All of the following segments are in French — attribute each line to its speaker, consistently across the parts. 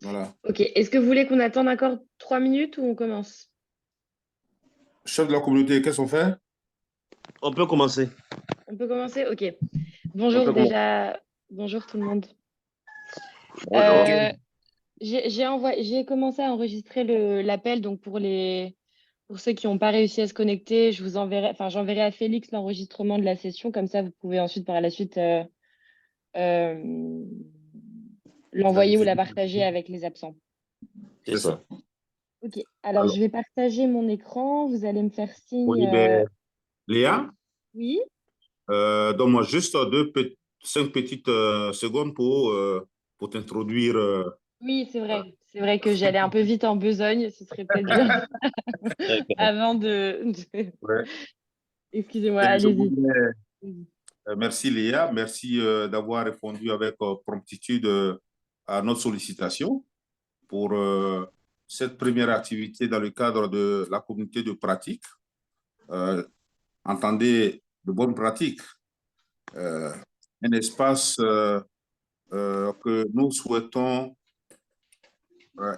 Speaker 1: Voilà.
Speaker 2: Ok. Est-ce que vous voulez qu'on attende encore 3 minutes ou on commence?
Speaker 1: Chef de la communauté, qu'est-ce qu'on fait?
Speaker 3: On peut commencer.
Speaker 2: On peut commencer? Ok.
Speaker 3: On
Speaker 2: Bonjour
Speaker 3: peut commencer.
Speaker 2: déjà. Bonjour tout le monde.
Speaker 3: Bonjour.
Speaker 1: Ok.
Speaker 2: Euh, j'ai commencé à enregistrer l'appel, donc pour ceux qui n'ont pas réussi à se connecter, j'enverrai à Félix l'enregistrement de la session, comme ça vous pouvez ensuite par la suite euh,
Speaker 1: La
Speaker 2: l'envoyer ou la
Speaker 1: difficulté.
Speaker 2: partager avec les absents.
Speaker 3: C'est
Speaker 1: C'est ça.
Speaker 3: ça.
Speaker 2: Ok, alors
Speaker 1: Alors,
Speaker 2: je vais partager mon écran, vous allez me faire signe.
Speaker 1: oui, ben, Léa,
Speaker 2: Oui,
Speaker 1: donne-moi juste 5 petites secondes pour t'introduire.
Speaker 2: oui, c'est vrai que j'allais un peu vite en besogne, ce serait peut-être bien
Speaker 3: D'accord.
Speaker 2: avant
Speaker 1: Ouais.
Speaker 2: Excusez-moi,
Speaker 1: Et je
Speaker 2: allez-y.
Speaker 1: voudrais, merci Léa, merci d'avoir répondu avec promptitude à notre sollicitation pour cette première activité dans le cadre de la communauté de pratique. Euh, Entendez de bonnes pratiques, euh, un espace que nous souhaitons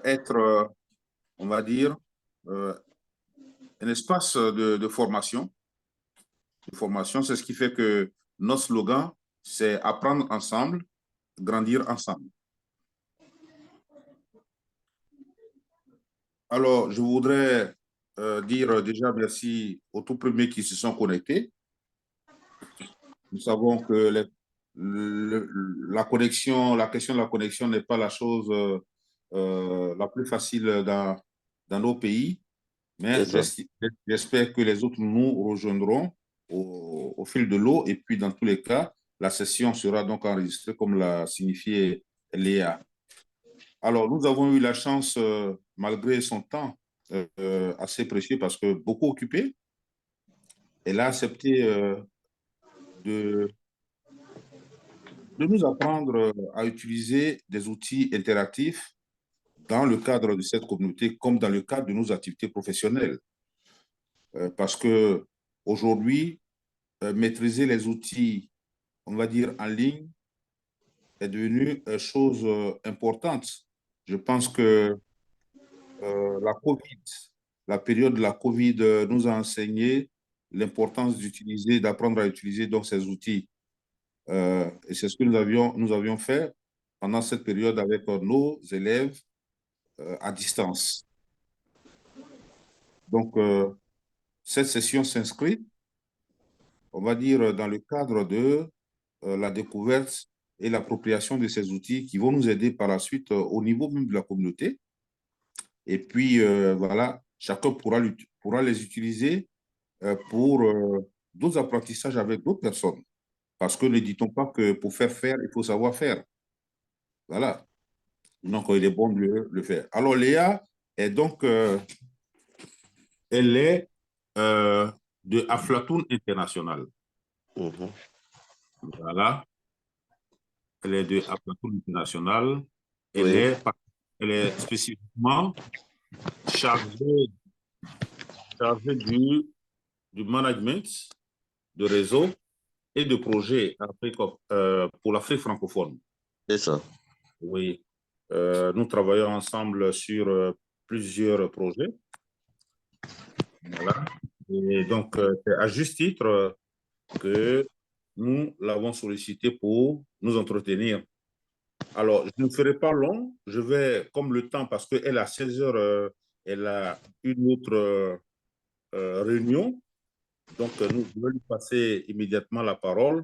Speaker 1: être, on va dire, euh, un espace de formation. De formation, c'est ce qui fait que notre slogan, c'est apprendre ensemble, grandir ensemble. Alors, je voudrais dire déjà merci aux tout premiers qui se sont connectés. Nous savons que la connexion, la question de la connexion n'est pas la chose la plus facile dans nos pays, mais
Speaker 3: C'est ça.
Speaker 1: j'espère que les autres nous rejoindront au fil de l'eau. Et puis, dans tous les cas, la session sera donc enregistrée comme l'a signifié Léa. Alors, nous avons eu la chance, malgré son temps assez précieux, parce que beaucoup occupé, elle a accepté de de nous apprendre à utiliser des outils interactifs dans le cadre de cette communauté comme dans le cadre de nos activités professionnelles. Parce que aujourd'hui, maîtriser les outils, on va dire, en ligne est devenu une chose importante. Je pense que la COVID, la période de la COVID nous a enseigné l'importance d'utiliser, d'apprendre à utiliser donc ces outils. Et c'est ce que nous avions fait pendant cette période avec nos élèves à distance. Donc, cette session s'inscrit, on va dire, dans le cadre de la découverte et l'appropriation de ces outils qui vont nous aider par la suite au niveau même de la communauté. Et puis, voilà, chacun pourra les utiliser pour d'autres apprentissages avec d'autres personnes. Parce que ne dit-on pas que pour faire faire, il faut savoir faire. Voilà. Donc, il est bon de le faire. Alors, Léa est donc, elle est de Aflatoon International.
Speaker 3: Mhm.
Speaker 1: Voilà. Elle est de Aflatoon International. Elle
Speaker 3: Oui,
Speaker 1: est, elle est spécifiquement chargée, chargée du management de réseau et de projets pour l'Afrique francophone.
Speaker 3: c'est ça.
Speaker 1: Oui. Nous travaillons ensemble sur plusieurs projets. Voilà. Et donc, c'est à juste titre que nous l'avons sollicité pour nous entretenir. Alors, je ne ferai pas long, je vais, comme le temps, parce qu'elle a 16 heures, elle a une autre réunion, donc nous devons lui passer immédiatement la parole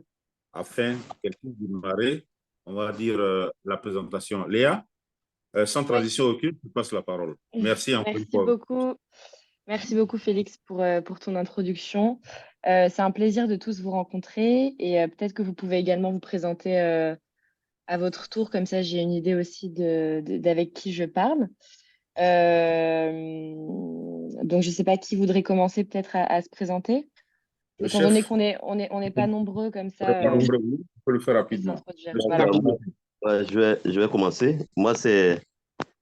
Speaker 1: afin qu'elle puisse démarrer, on va dire, la présentation. Léa, sans
Speaker 2: oui.
Speaker 1: transition aucune, je passe la parole. Merci encore une
Speaker 2: Merci
Speaker 1: fois.
Speaker 2: beaucoup. Merci beaucoup, Félix, pour ton introduction. C'est un plaisir de tous vous rencontrer et peut-être que vous pouvez également vous présenter à votre tour, comme ça j'ai une idée aussi d'avec qui je parle. Donc, je ne sais pas qui voudrait commencer peut-être à se présenter,
Speaker 1: Le
Speaker 2: étant donné
Speaker 1: chef,
Speaker 2: qu'on n'est pas nombreux comme
Speaker 1: on n'est pas
Speaker 2: ça,
Speaker 1: nombreux, oui, on peut le faire
Speaker 2: on peut
Speaker 1: rapidement.
Speaker 2: s'introduire.
Speaker 1: Le chef de la
Speaker 2: Voilà.
Speaker 3: D'accord.
Speaker 1: communauté.
Speaker 3: Ouais, je vais commencer. Moi, c'est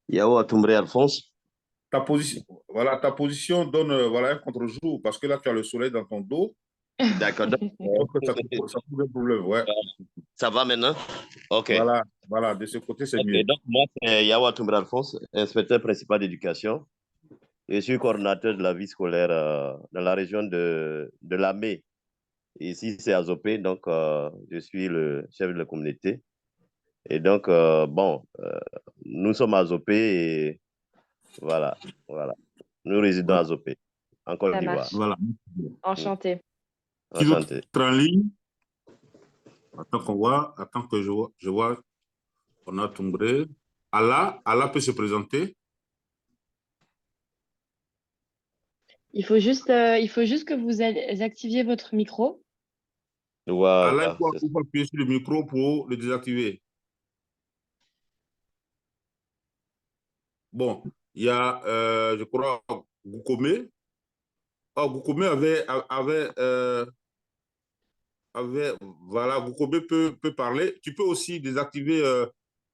Speaker 3: Yao Atumbre Alphonse.
Speaker 1: Ta position, voilà, ta position donne voilà, un contre-jour parce que là, tu as le soleil dans ton dos.
Speaker 3: D'accord. Donc,
Speaker 1: Donc, ça pose un problème, ouais.
Speaker 3: ça va maintenant? OK.
Speaker 1: Voilà, voilà, de ce côté, c'est
Speaker 3: OK.
Speaker 1: mieux.
Speaker 3: Donc, moi, c'est Yawa Toumbre Alphonse, inspecteur principal d'éducation. Je suis coordonnateur de la vie scolaire dans la région de Lamé. Ici, c'est Azopé, donc je suis le chef de la communauté. Et donc, nous sommes à Azopé et voilà, voilà. Nous résidons à
Speaker 1: Voilà.
Speaker 3: Azopé, en Côte
Speaker 2: Ça
Speaker 3: d'Ivoire.
Speaker 2: marche.
Speaker 1: Voilà.
Speaker 2: Enchantée.
Speaker 1: Qui d'autre
Speaker 3: Enchanté.
Speaker 1: est en ligne? Attends que je vois, on a Toumbré. Allah peut se présenter.
Speaker 2: Il faut juste que vous activiez votre micro.
Speaker 1: Allah,
Speaker 3: Voilà.
Speaker 1: il faut appuyer sur le micro pour le désactiver. Bon, il y a, je crois, Goukome. Oh, Goukome voilà, Goukome peut parler. Tu peux aussi désactiver
Speaker 4: Oui,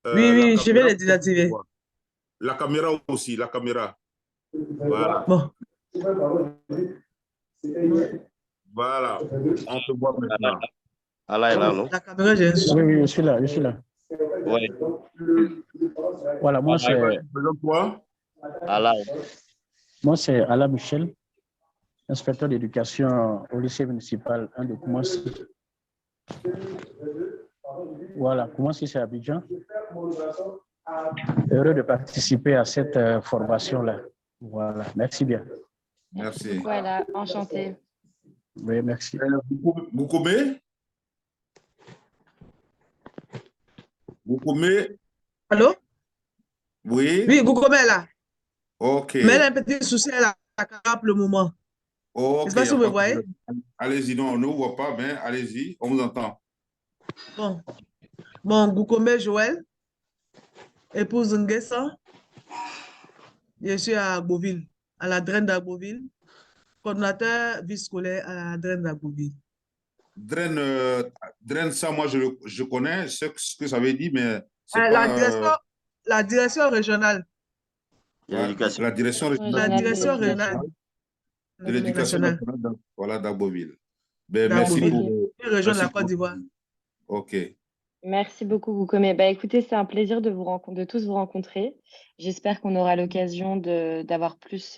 Speaker 1: la
Speaker 4: oui, je vais
Speaker 1: caméra.
Speaker 4: les désactiver.
Speaker 1: La caméra aussi, la caméra. Voilà.
Speaker 4: Bon.
Speaker 1: Voilà. On te voit maintenant.
Speaker 3: Allah est là, non?
Speaker 4: La caméra, j'ai un souci.
Speaker 5: Oui, oui, je suis là, je suis là.
Speaker 3: Oui.
Speaker 5: Voilà,
Speaker 1: Présente-toi.
Speaker 3: Allah.
Speaker 5: moi c'est Alain Michel, inspecteur d'éducation au lycée municipal 1 de Koumassi. Voilà, Koumassi, c'est Abidjan. Heureux de participer à cette formation-là. Voilà, merci bien.
Speaker 1: Merci.
Speaker 2: Voilà, enchantée.
Speaker 5: Oui, merci.
Speaker 1: Goukome? Goukome?
Speaker 4: Allô?
Speaker 1: Oui.
Speaker 4: Oui, Goukome est là.
Speaker 1: OK.
Speaker 4: Mais elle a un petit souci à la caméra pour le moment. Je ne
Speaker 1: OK.
Speaker 4: sais pas si vous me voyez.
Speaker 1: Allez-y, non, on ne vous voit pas, mais allez-y, on vous entend.
Speaker 4: Bon, Goukome Joël, épouse Nguessa. Je suis à Agboville, à la Draine d'Agboville, coordonnateur vie scolaire à la Draine d'Agboville.
Speaker 1: Draine, ça, moi, je connais, je sais ce que ça veut dire, mais c'est
Speaker 4: La
Speaker 1: pas
Speaker 4: direction régionale.
Speaker 3: L'éducation.
Speaker 1: la direction
Speaker 4: La
Speaker 1: régionale
Speaker 4: direction régionale
Speaker 1: de l'éducation
Speaker 4: nationale
Speaker 1: nationale voilà, d'Agboville. Ben, merci
Speaker 4: d'Agboville,
Speaker 1: pour.
Speaker 4: une région de la
Speaker 1: Merci
Speaker 4: Côte d'Ivoire.
Speaker 1: OK.
Speaker 2: Merci beaucoup, Goukome. Bah, écoutez, c'est un plaisir de de tous vous rencontrer. J'espère qu'on aura l'occasion d'avoir plus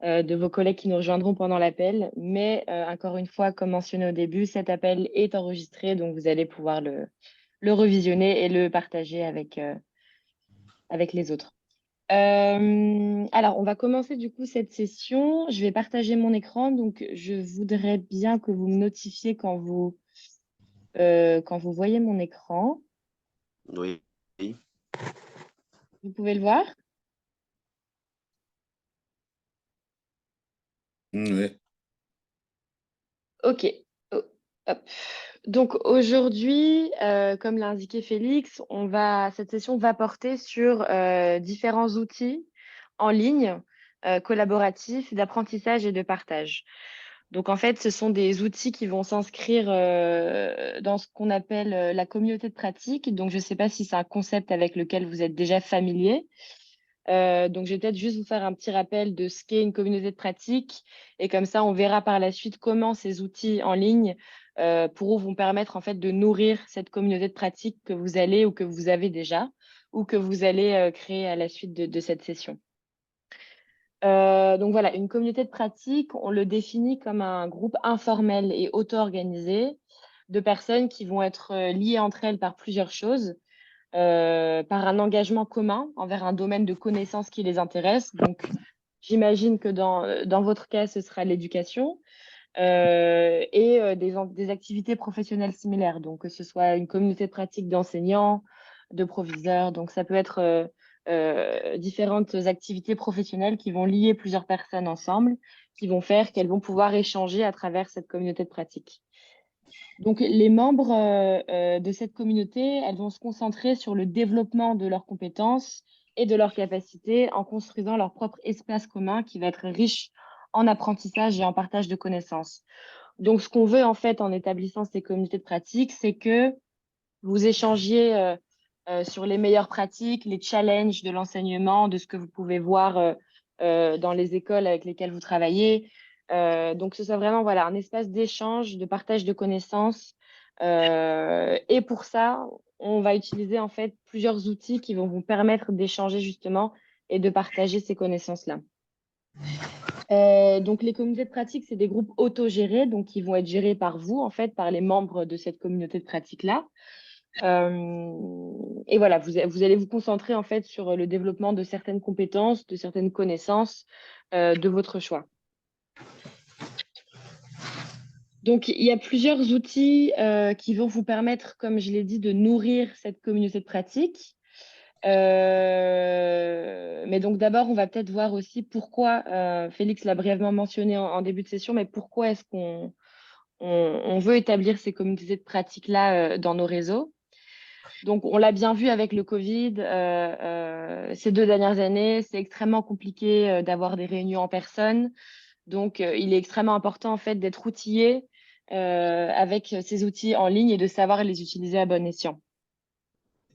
Speaker 2: de vos collègues qui nous rejoindront pendant l'appel. Mais encore une fois, comme mentionné au début, cet appel est enregistré, donc vous allez pouvoir le revisionner et le partager avec les autres. Alors, on va commencer du coup cette session. Je vais partager mon écran, donc je voudrais bien que vous me notifiez quand vous voyez mon écran.
Speaker 3: Oui.
Speaker 2: Vous pouvez le voir?
Speaker 1: Oui.
Speaker 2: OK. Oh, hop. Donc aujourd'hui, comme l'a indiqué Félix, cette session va porter sur différents outils en ligne collaboratifs d'apprentissage et de partage. Donc en fait, ce sont des outils qui vont s'inscrire dans ce qu'on appelle la communauté de pratique. Donc je ne sais pas si c'est un concept avec lequel vous êtes déjà familier. Donc je vais peut-être juste vous faire un petit rappel de ce qu'est une communauté de pratique. Et comme ça, on verra par la suite comment ces outils en ligne pourront vous permettre en fait de nourrir cette communauté de pratique que vous allez ou que vous avez déjà ou que vous allez créer à la suite de cette session. Donc voilà, une communauté de pratique, on le définit comme un groupe informel et auto-organisé de personnes qui vont être liées entre elles par plusieurs choses, par un engagement commun envers un domaine de connaissances qui les intéresse. Donc, j'imagine que dans votre cas, ce sera l'éducation et des activités professionnelles similaires. Donc, que ce soit une communauté de pratique d'enseignants, de proviseurs. Donc, ça peut être différentes activités professionnelles qui vont lier plusieurs personnes ensemble, qui vont faire qu'elles vont pouvoir échanger à travers cette communauté de pratique. Donc, les membres de cette communauté, elles vont se concentrer sur le développement de leurs compétences et de leurs capacités en construisant leur propre espace commun qui va être riche en apprentissage et en partage de connaissances. Donc, ce qu'on veut en fait en établissant ces communautés de pratique, c'est que vous échangiez sur les meilleures pratiques, les challenges de l'enseignement, de ce que vous pouvez voir dans les écoles avec lesquelles vous travaillez, Donc, ce soit vraiment voilà, un espace d'échange, de partage de connaissances. Et pour ça, on va utiliser en fait plusieurs outils qui vont vous permettre d'échanger justement et de partager ces connaissances-là. Donc, les communautés de pratique, c'est des groupes autogérés, donc qui vont être gérés par vous, en fait, par les membres de cette communauté de pratique-là. Et voilà, vous allez vous concentrer en fait sur le développement de certaines compétences, de certaines connaissances de votre choix. Donc, il y a plusieurs outils qui vont vous permettre, comme je l'ai dit, de nourrir cette communauté de pratique. Mais donc, d'abord, on va peut-être voir aussi pourquoi, Félix l'a brièvement mentionné en début de session, mais pourquoi est-ce qu'on veut établir ces communautés de pratique-là dans nos réseaux. Donc, on l'a bien vu avec le Covid, ces 2 dernières années, c'est extrêmement compliqué d'avoir des réunions en personne. Donc, il est extrêmement important en fait d'être outillé avec ces outils en ligne et de savoir les utiliser à bon escient.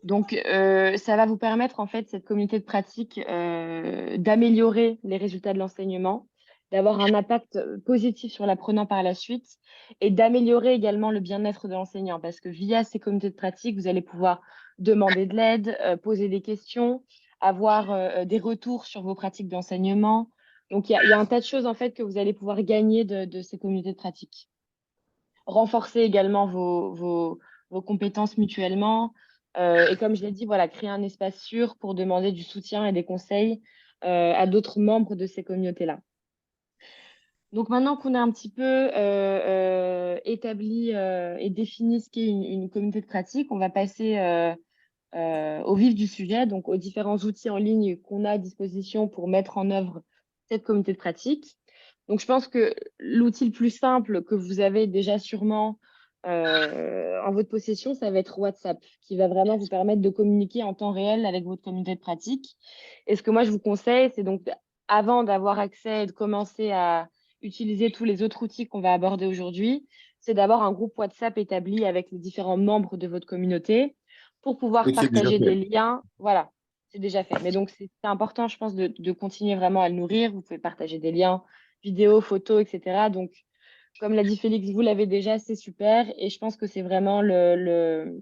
Speaker 2: Donc, ça va vous permettre en fait, cette communauté de pratique, d'améliorer les résultats de l'enseignement, d'avoir un impact positif sur l'apprenant par la suite et d'améliorer également le bien-être de l'enseignant parce que via ces communautés de pratique, vous allez pouvoir demander de l'aide, poser des questions, avoir des retours sur vos pratiques d'enseignement. Donc, il y a un tas de choses en fait que vous allez pouvoir gagner de ces communautés de pratique. Renforcer également vos compétences mutuellement. Et comme je l'ai dit, voilà, créer un espace sûr pour demander du soutien et des conseils à d'autres membres de ces communautés-là. Donc maintenant qu'on a un petit peu établi et défini ce qu'est une communauté de pratique, on va passer au vif du sujet, donc aux différents outils en ligne qu'on a à disposition pour mettre en œuvre cette communauté de pratique. Donc, je pense que l'outil le plus simple que vous avez déjà sûrement en votre possession, ça va être WhatsApp, qui va vraiment vous permettre de communiquer en temps réel avec votre communauté de pratique. Et ce que moi, je vous conseille, c'est donc, avant d'avoir accès et de commencer à utiliser tous les autres outils qu'on va aborder aujourd'hui, c'est d'avoir un groupe WhatsApp établi avec les différents membres de votre communauté pour pouvoir
Speaker 1: Et c'est déjà
Speaker 2: partager des
Speaker 1: fait.
Speaker 2: liens. Voilà, c'est déjà fait. Mais donc, c'est important, je pense, de continuer vraiment à le nourrir. Vous pouvez partager des liens, vidéos, photos, etc. Donc, comme l'a dit Félix, vous l'avez déjà, c'est super. Et je pense que c'est vraiment le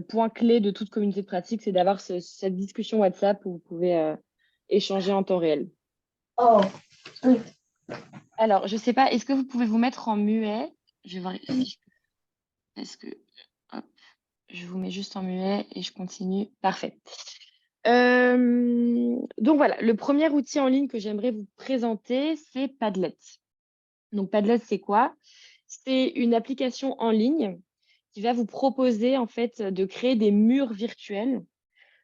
Speaker 2: point clé de toute communauté de pratique, c'est d'avoir cette discussion WhatsApp où vous pouvez échanger en temps réel.
Speaker 6: Oh, oui.
Speaker 2: Alors, je ne sais pas, est-ce que vous pouvez vous mettre en muet? Je vais voir si je peux. Est-ce que... Hop, je vous mets juste en muet et je continue. Parfait. Donc voilà, le premier outil en ligne que j'aimerais vous présenter, c'est Padlet. Donc Padlet, c'est quoi? C'est une application en ligne qui va vous proposer en fait de créer des murs virtuels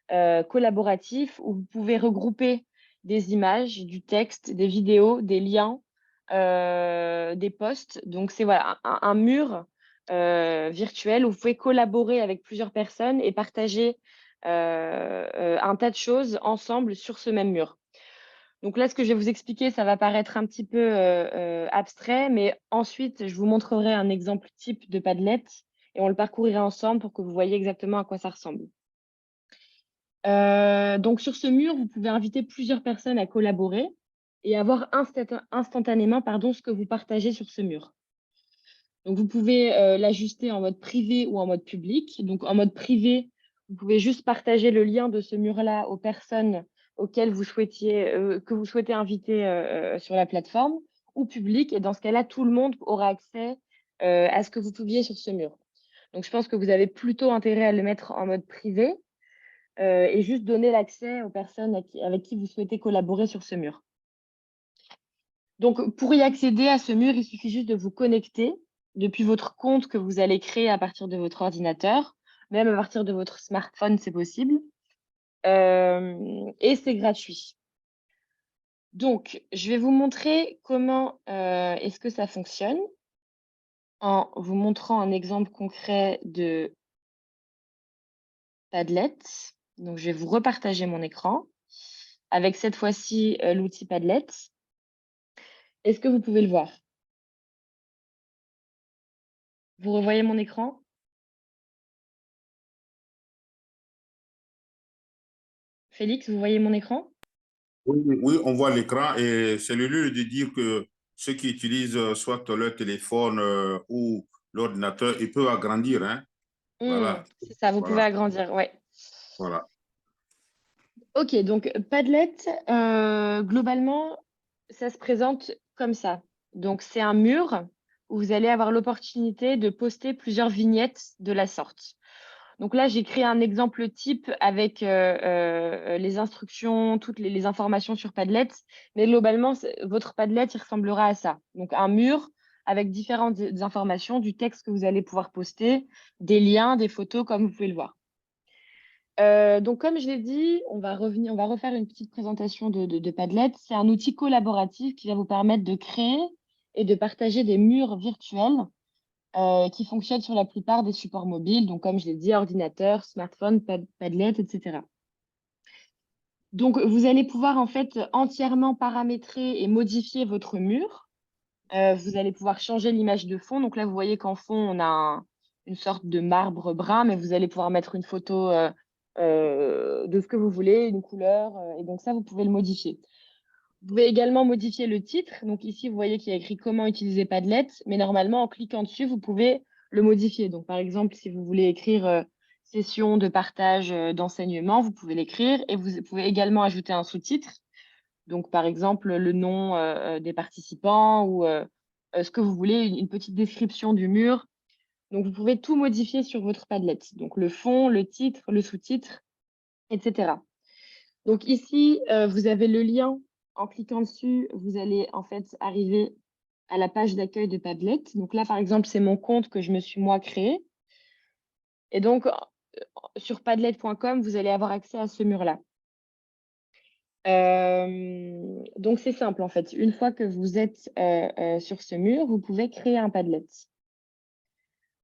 Speaker 2: collaboratifs où vous pouvez regrouper des images, du texte, des vidéos, des liens, des posts. Donc c'est voilà, un mur virtuel où vous pouvez collaborer avec plusieurs personnes et partager un tas de choses ensemble sur ce même mur. Donc là, ce que je vais vous expliquer, ça va paraître un petit peu abstrait, mais ensuite, je vous montrerai un exemple type de Padlet et on le parcourira ensemble pour que vous voyez exactement à quoi ça ressemble. Donc sur ce mur, vous pouvez inviter plusieurs personnes à collaborer et avoir instantanément ce que vous partagez sur ce mur. Donc vous pouvez l'ajuster en mode privé ou en mode public. Donc en mode privé, vous pouvez juste partager le lien de ce mur-là aux personnes auxquelles vous que vous souhaitez inviter sur la plateforme, ou public. Et dans ce cas-là, tout le monde aura accès à ce que vous publiez sur ce mur. Donc je pense que vous avez plutôt intérêt à le mettre en mode privé et juste donner l'accès aux personnes avec qui vous souhaitez collaborer sur ce mur. Donc, pour y accéder à ce mur, il suffit juste de vous connecter depuis votre compte que vous allez créer à partir de votre ordinateur, même à partir de votre smartphone, c'est possible. Et c'est gratuit. Donc, je vais vous montrer comment est-ce que ça fonctionne en vous montrant un exemple concret de Padlet. Donc, je vais vous repartager mon écran avec cette fois-ci l'outil Padlet. Est-ce que vous pouvez le voir? Vous revoyez mon écran? Félix, vous voyez mon écran?
Speaker 1: Oui, oui, on voit l'écran et c'est le lieu de dire que ceux qui utilisent soit leur téléphone ou l'ordinateur, ils peuvent agrandir. Hein. Voilà.
Speaker 2: C'est ça, vous pouvez
Speaker 1: Voilà.
Speaker 2: agrandir, ouais.
Speaker 1: Voilà.
Speaker 2: Ok, donc Padlet, globalement, ça se présente comme ça. Donc, c'est un mur où vous allez avoir l'opportunité de poster plusieurs vignettes de la sorte. Donc là, j'ai créé un exemple type avec les instructions, toutes les informations sur Padlet. Mais globalement, votre Padlet, il ressemblera à ça. Donc, un mur avec différentes informations, du texte que vous allez pouvoir poster, des liens, des photos, comme vous pouvez le voir. Donc, comme je l'ai dit, on va refaire une petite présentation de Padlet. C'est un outil collaboratif qui va vous permettre de créer et de partager des murs virtuels qui fonctionnent sur la plupart des supports mobiles. Donc, comme je l'ai dit, ordinateur, smartphone, Padlet, etc. Donc, vous allez pouvoir en fait entièrement paramétrer et modifier votre mur. Vous allez pouvoir changer l'image de fond. Donc là, vous voyez qu'en fond, on a une sorte de marbre brun, mais vous allez pouvoir mettre une photo de ce que vous voulez, une couleur. Et donc ça, vous pouvez le modifier. Vous pouvez également modifier le titre. Donc ici, vous voyez qu'il y a écrit comment utiliser Padlet, mais normalement, en cliquant dessus, vous pouvez le modifier. Donc par exemple, si vous voulez écrire session de partage d'enseignement, vous pouvez l'écrire et vous pouvez également ajouter un sous-titre. Donc par exemple, le nom des participants ou ce que vous voulez, une petite description du mur. Donc vous pouvez tout modifier sur votre Padlet. Donc le fond, le titre, le sous-titre, etc. Donc ici, vous avez le lien. En cliquant dessus, vous allez en fait arriver à la page d'accueil de Padlet. Donc là, par exemple, c'est mon compte que je me suis moi créé. Et donc, sur padlet.com, vous allez avoir accès à ce mur-là. Donc, c'est simple en fait. Une fois que vous êtes sur ce mur, vous pouvez créer un Padlet.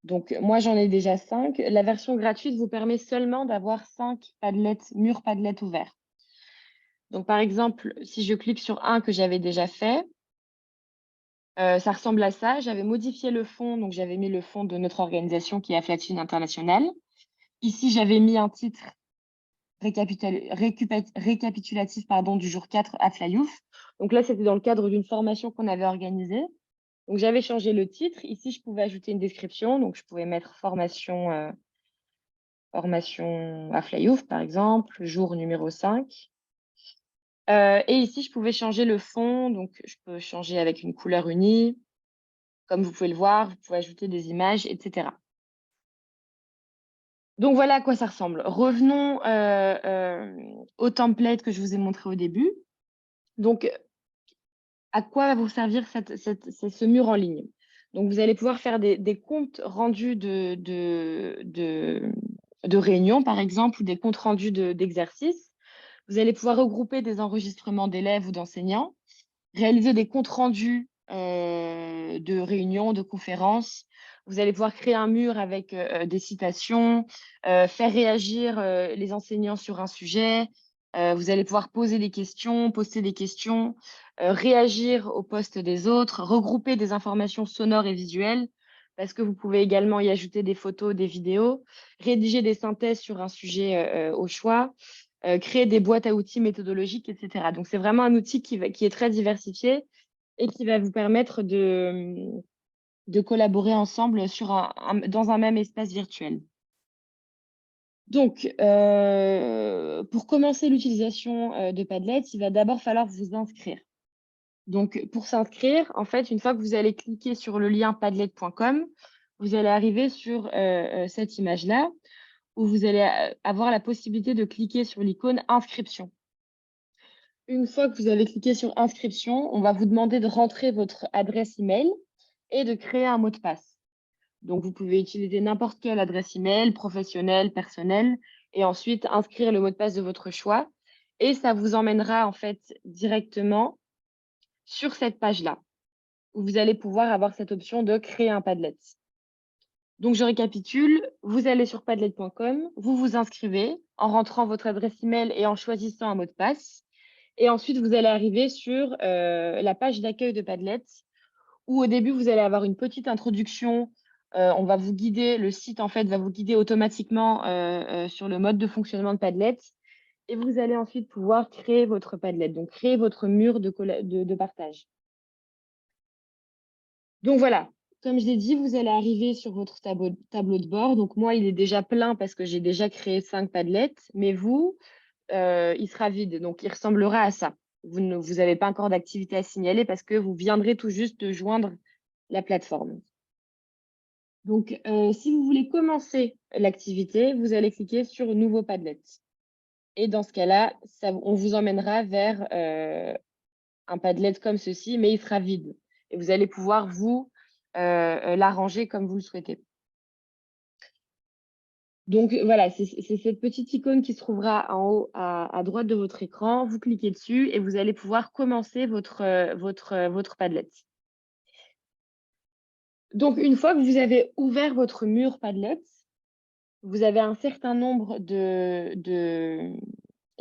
Speaker 2: Donc, moi, j'en ai déjà 5. La version gratuite vous permet seulement d'avoir 5 Padlets, murs Padlet ouverts. Donc, par exemple, si je clique sur un que j'avais déjà fait, ça ressemble à ça. J'avais modifié le fond, donc j'avais mis le fond de notre organisation qui est Aflatine International. Ici, j'avais mis un titre récapitulatif du jour 4 à Flyouf. Donc là, c'était dans le cadre d'une formation qu'on avait organisée. Donc, j'avais changé le titre. Ici, je pouvais ajouter une description. Donc, je pouvais mettre formation à Flyouf, par exemple, jour numéro 5. Et ici, je pouvais changer le fond. Donc, je peux changer avec une couleur unie. Comme vous pouvez le voir, vous pouvez ajouter des images, etc. Donc, voilà à quoi ça ressemble. Revenons au template que je vous ai montré au début. Donc, à quoi va vous servir ce mur en ligne? Donc, vous allez pouvoir faire des comptes rendus de réunions, par exemple, ou des comptes rendus d'exercices. Vous allez pouvoir regrouper des enregistrements d'élèves ou d'enseignants, réaliser des comptes rendus de réunions, de conférences. Vous allez pouvoir créer un mur avec des citations, faire réagir les enseignants sur un sujet. Vous allez pouvoir poser des questions, poster des questions, réagir aux posts des autres, regrouper des informations sonores et visuelles, parce que vous pouvez également y ajouter des photos, des vidéos, rédiger des synthèses sur un sujet au choix, créer des boîtes à outils méthodologiques, etc. Donc, c'est vraiment un outil qui est très diversifié et qui va vous permettre de collaborer ensemble dans un même espace virtuel. Donc, pour commencer l'utilisation de Padlet, il va d'abord falloir vous inscrire. Donc, pour s'inscrire, en fait, une fois que vous allez cliquer sur le lien padlet.com, vous allez arriver sur cette image-là où vous allez avoir la possibilité de cliquer sur l'icône inscription. Une fois que vous avez cliqué sur inscription, on va vous demander de rentrer votre adresse email et de créer un mot de passe. Donc, vous pouvez utiliser n'importe quelle adresse email, professionnelle, personnelle, et ensuite inscrire le mot de passe de votre choix. Et ça vous emmènera en fait directement sur cette page-là, où vous allez pouvoir avoir cette option de créer un Padlet. Donc, je récapitule, vous allez sur padlet.com, vous vous inscrivez en rentrant votre adresse email et en choisissant un mot de passe. Et ensuite, vous allez arriver sur la page d'accueil de Padlet, où au début, vous allez avoir une petite introduction. On va vous guider, le site en fait va vous guider automatiquement sur le mode de fonctionnement de Padlet. Et vous allez ensuite pouvoir créer votre Padlet, donc créer votre mur de partage. Donc voilà, comme je l'ai dit, vous allez arriver sur votre tableau de bord. Donc moi, il est déjà plein parce que j'ai déjà créé 5 Padlet, mais vous, il sera vide. Donc il ressemblera à ça. Vous n'avez pas encore d'activité à signaler parce que vous viendrez tout juste de joindre la plateforme. Donc, si vous voulez commencer l'activité, vous allez cliquer sur Nouveau Padlet. Et dans ce cas-là, on vous emmènera vers un Padlet comme ceci, mais il sera vide. Et vous allez pouvoir, vous, l'arranger comme vous le souhaitez. Donc, voilà, c'est cette petite icône qui se trouvera en haut à droite de votre écran. Vous cliquez dessus et vous allez pouvoir commencer votre Padlet. Donc, une fois que vous avez ouvert votre mur Padlet, vous avez un certain nombre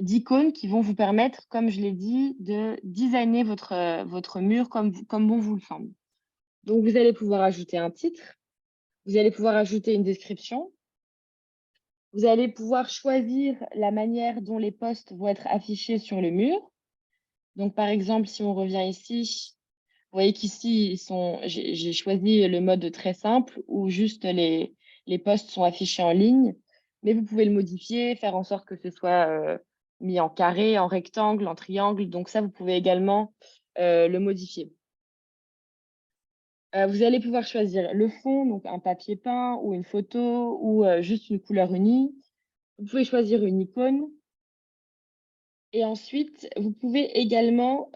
Speaker 2: d'icônes qui vont vous permettre, comme je l'ai dit, de designer votre mur comme bon vous le semble. Donc, vous allez pouvoir ajouter un titre, vous allez pouvoir ajouter une description, vous allez pouvoir choisir la manière dont les posts vont être affichés sur le mur. Donc, par exemple, si on revient ici, vous voyez qu'ici, j'ai choisi le mode très simple où juste les posts sont affichés en ligne, mais vous pouvez le modifier, faire en sorte que ce soit mis en carré, en rectangle, en triangle. Donc ça, vous pouvez également le modifier. Vous allez pouvoir choisir le fond, donc un papier peint ou une photo ou juste une couleur unie. Vous pouvez choisir une icône. Et ensuite, vous pouvez également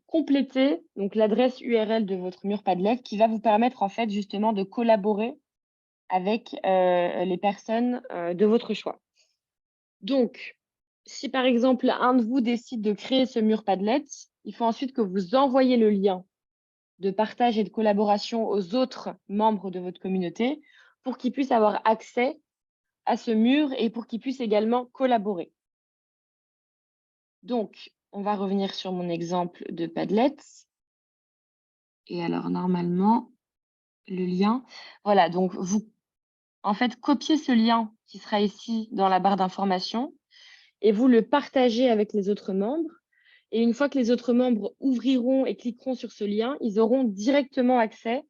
Speaker 2: compléter donc l'adresse URL de votre mur Padlet qui va vous permettre en fait justement de collaborer avec les personnes de votre choix. Donc, si par exemple un de vous décide de créer ce mur Padlet, il faut ensuite que vous envoyiez le lien de partage et de collaboration aux autres membres de votre communauté pour qu'ils puissent avoir accès à ce mur et pour qu'ils puissent également collaborer. Donc, on va revenir sur mon exemple de Padlet. Et alors, normalement, le lien, voilà, donc vous, en fait, copiez ce lien qui sera ici dans la barre d'information et vous le partagez avec les autres membres. Et une fois que les autres membres ouvriront et cliqueront sur ce lien, ils auront directement accès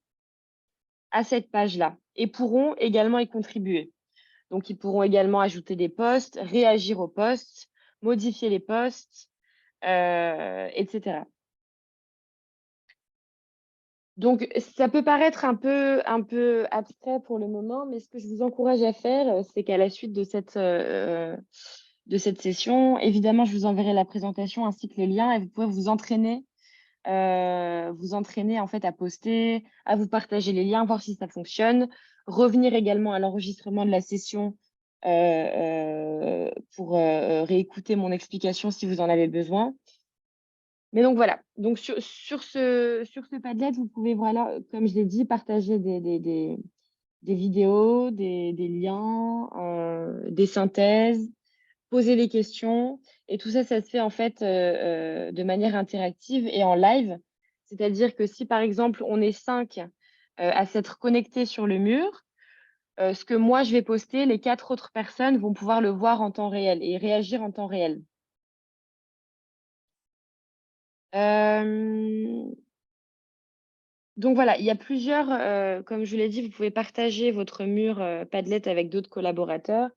Speaker 2: à cette page-là et pourront également y contribuer. Donc, ils pourront également ajouter des posts, réagir aux posts, modifier les posts, etc. Donc, ça peut paraître un peu abstrait pour le moment, mais ce que je vous encourage à faire, c'est qu'à la suite de cette session, évidemment, je vous enverrai la présentation ainsi que les liens et vous pouvez vous entraîner en fait à poster, à vous partager les liens, voir si ça fonctionne, revenir également à l'enregistrement de la session pour réécouter mon explication si vous en avez besoin. Mais donc voilà, donc sur ce Padlet, vous pouvez, voilà, comme je l'ai dit, partager des vidéos, des liens, des synthèses, poser des questions. Et tout ça, ça se fait en fait de manière interactive et en live. C'est-à-dire que si par exemple, on est 5 à s'être connectés sur le mur, ce que moi je vais poster, les 4 autres personnes vont pouvoir le voir en temps réel et réagir en temps réel. Donc voilà, il y a plusieurs, comme je vous l'ai dit, vous pouvez partager votre mur Padlet avec d'autres collaborateurs.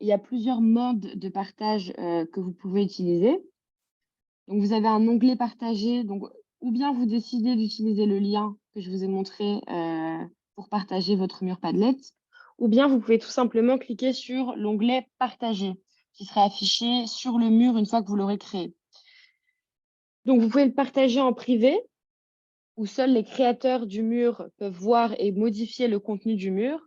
Speaker 2: Il y a plusieurs modes de partage que vous pouvez utiliser. Donc vous avez un onglet partagé, donc ou bien vous décidez d'utiliser le lien que je vous ai montré pour partager votre mur Padlet, ou bien vous pouvez tout simplement cliquer sur l'onglet partager qui sera affiché sur le mur une fois que vous l'aurez créé. Donc vous pouvez le partager en privé, où seuls les créateurs du mur peuvent voir et modifier le contenu du mur.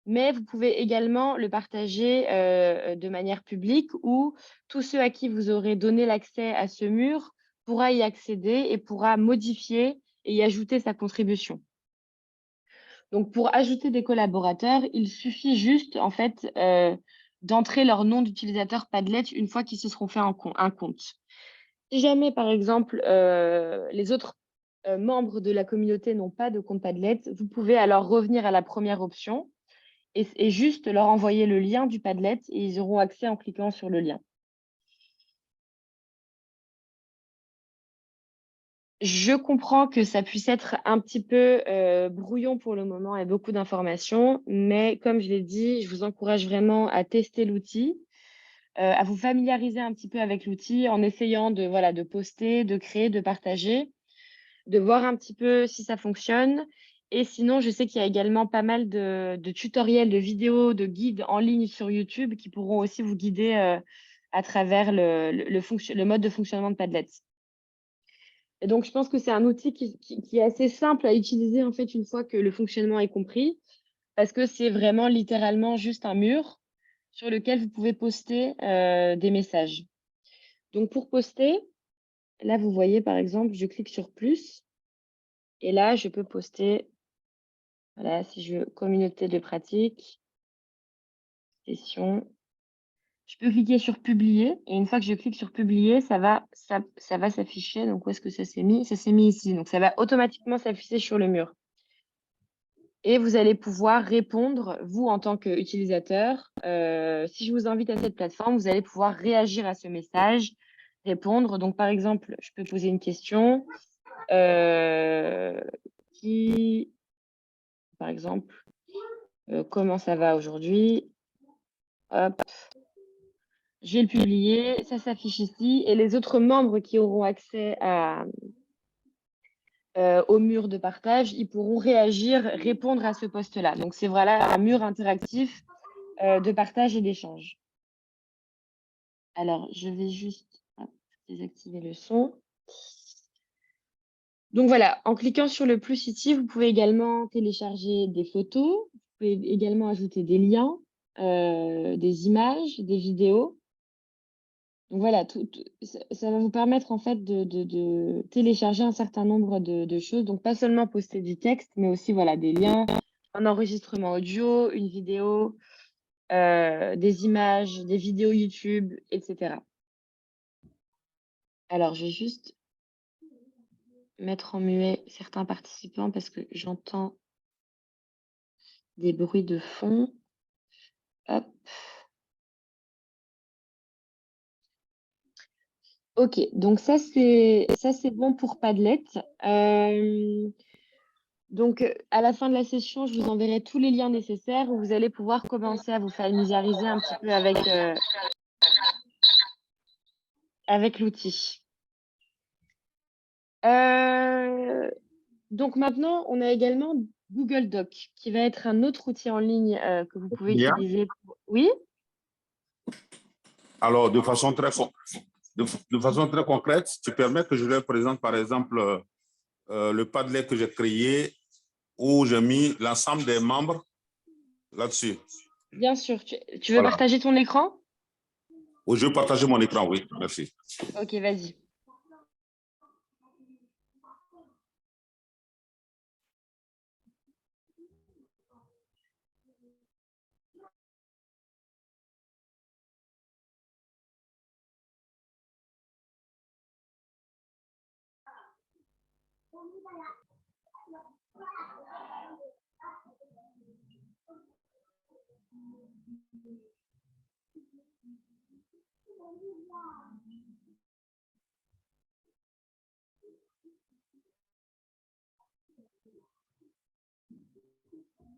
Speaker 2: Mais vous pouvez également le partager de manière publique où tous ceux à qui vous aurez donné l'accès à ce mur pourra y accéder et pourra modifier et y ajouter sa contribution. Donc, pour ajouter des collaborateurs, il suffit juste en fait d'entrer leur nom d'utilisateur Padlet une fois qu'ils se seront fait un compte. Si jamais, par exemple, les autres membres de la communauté n'ont pas de compte Padlet, vous pouvez alors revenir à la première option et juste leur envoyer le lien du Padlet et ils auront accès en cliquant sur le lien. Je comprends que ça puisse être un petit peu brouillon pour le moment et beaucoup d'informations, mais comme je l'ai dit, je vous encourage vraiment à tester l'outil, à vous familiariser un petit peu avec l'outil en essayant de, voilà, de poster, de créer, de partager, de voir un petit peu si ça fonctionne. Et sinon, je sais qu'il y a également pas mal de tutoriels, de vidéos, de guides en ligne sur YouTube qui pourront aussi vous guider à travers le mode de fonctionnement de Padlet. Et donc, je pense que c'est un outil qui est assez simple à utiliser en fait une fois que le fonctionnement est compris, parce que c'est vraiment littéralement juste un mur sur lequel vous pouvez poster des messages. Donc, pour poster, là, vous voyez par exemple, je clique sur plus et là, je peux poster, voilà, si je veux, communauté de pratique, session. Je peux cliquer sur publier et une fois que je clique sur publier, ça va s'afficher. Donc, où est-ce que ça s'est mis? Ça s'est mis ici. Donc, ça va automatiquement s'afficher sur le mur. Et vous allez pouvoir répondre, vous, en tant qu'utilisateur. Si je vous invite à cette plateforme, vous allez pouvoir réagir à ce message, répondre. Donc, par exemple, je peux poser une question qui, par exemple, comment ça va aujourd'hui? Hop, je vais le publier, ça s'affiche ici. Et les autres membres qui auront accès au mur de partage, ils pourront réagir, répondre à ce post-là. Donc, c'est voilà un mur interactif de partage et d'échange. Alors, je vais juste désactiver le son. Donc voilà, en cliquant sur le plus ici, vous pouvez également télécharger des photos, vous pouvez également ajouter des liens, des images, des vidéos. Donc voilà, ça va vous permettre en fait de télécharger un certain nombre de choses. Donc pas seulement poster du texte, mais aussi voilà, des liens, un enregistrement audio, une vidéo, des images, des vidéos YouTube, etc. Alors, je vais juste mettre en muet certains participants parce que j'entends des bruits de fond. Hop. Ok, donc ça c'est bon pour Padlet. Donc à la fin de la session, je vous enverrai tous les liens nécessaires où vous allez pouvoir commencer à vous familiariser un petit peu avec l'outil. Donc maintenant, on a également Google Doc, qui va être un autre outil en ligne que vous pouvez
Speaker 1: Bien.
Speaker 2: utiliser. Oui?
Speaker 1: Alors, de façon très concrète, tu permets que je leur présente, par exemple, le Padlet que j'ai créé où j'ai mis l'ensemble des membres là-dessus.
Speaker 2: Bien sûr. Tu veux
Speaker 1: Voilà.
Speaker 2: partager ton écran?
Speaker 1: Où je vais partager mon écran, oui. Merci.
Speaker 2: Ok, vas-y.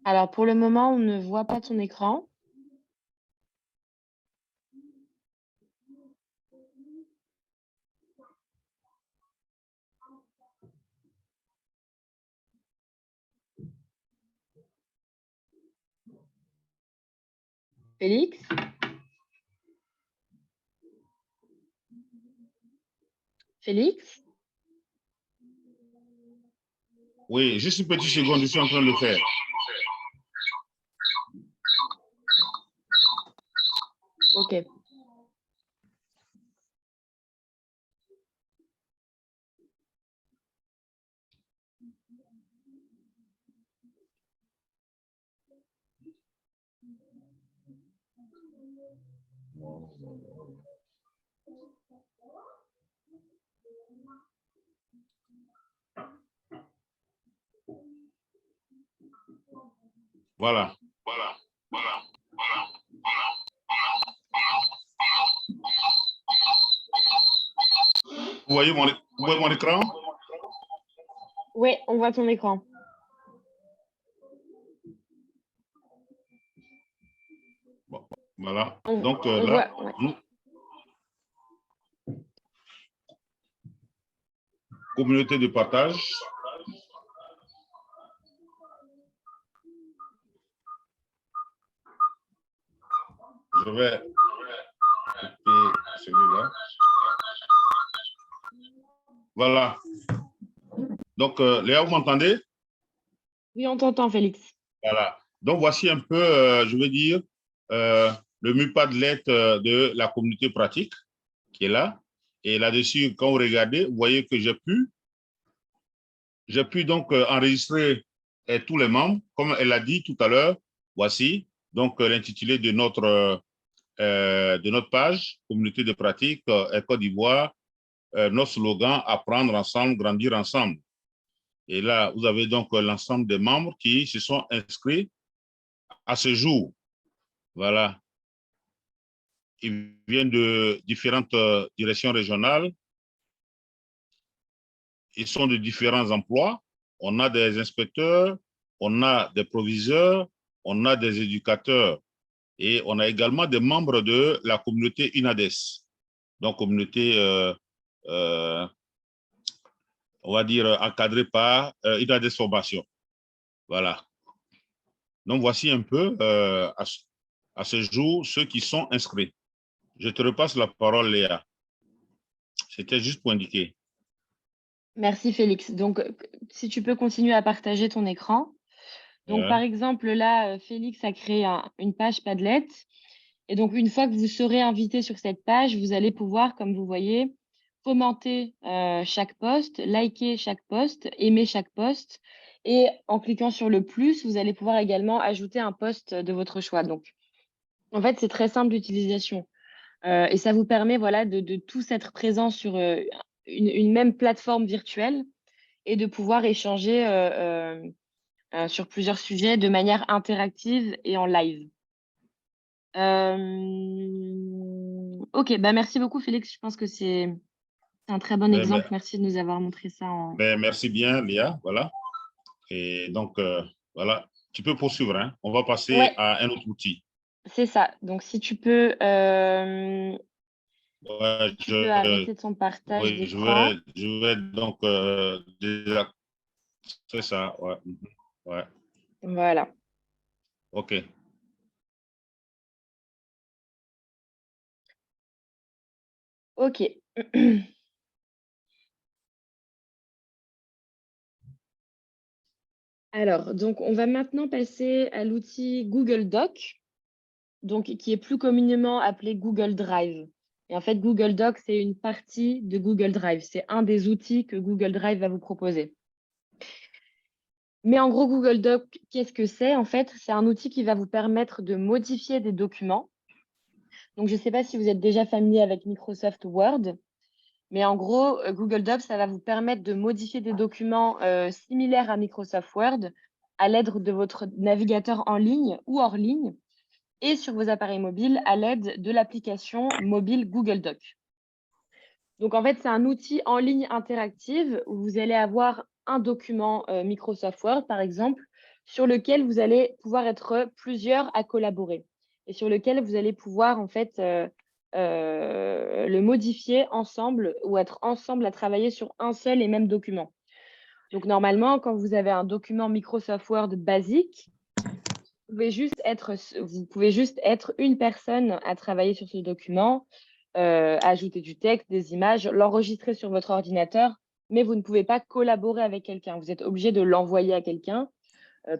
Speaker 2: Alors, pour le moment, on ne voit pas ton écran. Félix? Félix?
Speaker 1: Oui, juste une petite seconde, je suis en train de le faire.
Speaker 2: Ok.
Speaker 1: Voilà. Vous voyez mon écran?
Speaker 2: Oui, on voit ton écran.
Speaker 1: Bon, voilà.
Speaker 2: On,
Speaker 1: Donc
Speaker 2: on
Speaker 1: là,
Speaker 2: voit, ouais.
Speaker 1: Communauté de partage. Je vais couper celui-là. Voilà. Donc, Léa, vous m'entendez?
Speaker 2: Oui, on t'entend, Félix.
Speaker 1: Voilà. Donc, voici un peu, je veux dire, le MUPADLET de la communauté pratique qui est là. Et là-dessus, quand vous regardez, vous voyez que j'ai pu donc enregistrer tous les membres. Comme elle l'a dit tout à l'heure, voici donc l'intitulé de notre page, communauté de pratique Côte d'Ivoire, notre slogan, apprendre ensemble, grandir ensemble. Et là, vous avez donc l'ensemble des membres qui se sont inscrits à ce jour. Voilà. Ils viennent de différentes directions régionales. Ils sont de différents emplois. On a des inspecteurs, on a des proviseurs, on a des éducateurs et on a également des membres de la communauté UNADES, donc communauté, on va dire, encadrée par UNADES Formation. Voilà. Donc, voici un peu à ce jour ceux qui sont inscrits. Je te repasse la parole, Léa. C'était juste pour indiquer.
Speaker 2: Merci, Félix. Donc, si tu peux continuer à partager ton écran. Donc, par exemple, là, Félix a créé une page Padlet. Et donc, une fois que vous serez invité sur cette page, vous allez pouvoir, comme vous voyez, commenter chaque post, liker chaque post, aimer chaque post. Et en cliquant sur le plus, vous allez pouvoir également ajouter un post de votre choix. Donc, en fait, c'est très simple d'utilisation. Et ça vous permet voilà, de tous être présents sur une même plateforme virtuelle et de pouvoir échanger sur plusieurs sujets de manière interactive et en live. Ok, bah merci beaucoup Félix. Je pense que c'est un très bon exemple. Merci de nous avoir montré ça.
Speaker 1: Merci bien Léa, voilà. Et donc, voilà, tu peux poursuivre. Hein. On va passer à un autre outil.
Speaker 2: C'est ça. Donc, si tu peux, arrêter ton partage d'écran.
Speaker 1: Je vais donc déjà... C'est ça, ouais. Ouais.
Speaker 2: Voilà.
Speaker 1: OK.
Speaker 2: OK. Alors, donc, on va maintenant passer à l'outil Google Doc, donc, qui est plus communément appelé Google Drive. Et en fait, Google Doc, c'est une partie de Google Drive. C'est un des outils que Google Drive va vous proposer. Mais en gros, Google Doc, qu'est-ce que c'est? En fait, c'est un outil qui va vous permettre de modifier des documents. Donc, je ne sais pas si vous êtes déjà familier avec Microsoft Word, mais en gros, Google Docs, ça va vous permettre de modifier des documents similaires à Microsoft Word à l'aide de votre navigateur en ligne ou hors ligne et sur vos appareils mobiles à l'aide de l'application mobile Google Docs. Donc, en fait, c'est un outil en ligne interactive où vous allez avoir un document Microsoft Word, par exemple, sur lequel vous allez pouvoir être plusieurs à collaborer et sur lequel vous allez pouvoir, en fait, le modifier ensemble ou être ensemble à travailler sur un seul et même document. Donc, normalement, quand vous avez un document Microsoft Word basique, vous pouvez juste être une personne à travailler sur ce document, ajouter du texte, des images, l'enregistrer sur votre ordinateur, mais vous ne pouvez pas collaborer avec quelqu'un. Vous êtes obligé de l'envoyer à quelqu'un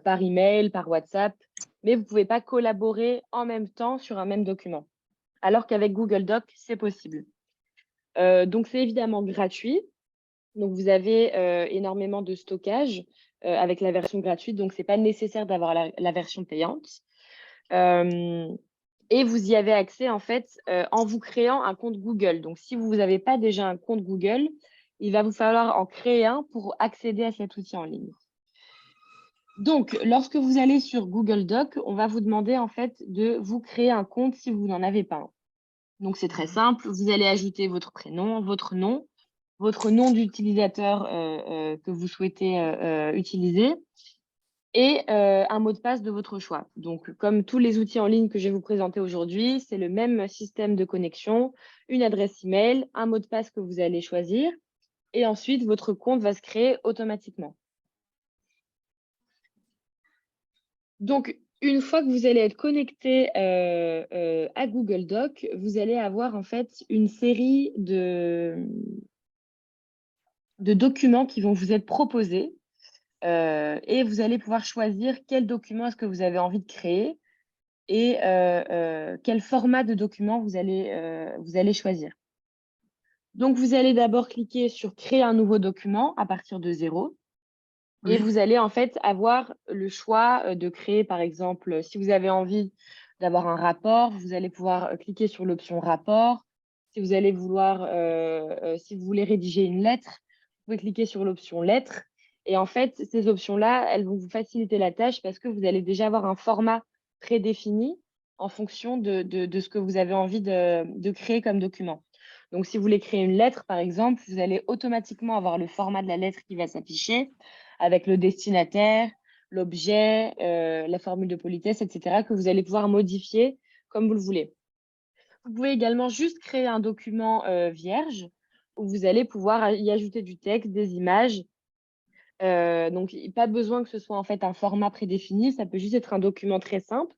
Speaker 2: par email, par WhatsApp, mais vous ne pouvez pas collaborer en même temps sur un même document. Alors qu'avec Google Doc, c'est possible. Donc, c'est évidemment gratuit. Donc, vous avez énormément de stockage avec la version gratuite. Donc, ce n'est pas nécessaire d'avoir la version payante. Et vous y avez accès, en fait, en vous créant un compte Google. Donc, si vous n'avez pas déjà un compte Google, il va vous falloir en créer un pour accéder à cet outil en ligne. Donc, lorsque vous allez sur Google Doc, on va vous demander, en fait, de vous créer un compte si vous n'en avez pas un. Donc, c'est très simple. Vous allez ajouter votre prénom, votre nom. votre nom d'utilisateur que vous souhaitez utiliser et un mot de passe de votre choix. Donc, comme tous les outils en ligne que je vais vous présenter aujourd'hui, c'est le même système de connexion, une adresse email, un mot de passe que vous allez choisir et ensuite, votre compte va se créer automatiquement. Donc, une fois que vous allez être connecté à Google Doc, vous allez avoir en fait une série de documents qui vont vous être proposés et vous allez pouvoir choisir quel document est-ce que vous avez envie de créer et quel format de document vous allez choisir. Donc, vous allez d'abord cliquer sur « Créer un nouveau document » à partir de 0. Et vous allez en fait avoir le choix de créer, par exemple, si vous avez envie d'avoir un rapport, vous allez pouvoir cliquer sur l'option « Rapport ». Si vous allez vouloir, si vous voulez rédiger une lettre, vous pouvez cliquer sur l'option « Lettre ». Et en fait, ces options-là, elles vont vous faciliter la tâche parce que vous allez déjà avoir un format prédéfini en fonction de ce que vous avez envie de créer comme document. Donc, si vous voulez créer une lettre, par exemple, vous allez automatiquement avoir le format de la lettre qui va s'afficher avec le destinataire, l'objet, la formule de politesse, etc., que vous allez pouvoir modifier comme vous le voulez. Vous pouvez également juste créer un document vierge où vous allez pouvoir y ajouter du texte, des images. Donc, pas besoin que ce soit en fait un format prédéfini, ça peut juste être un document très simple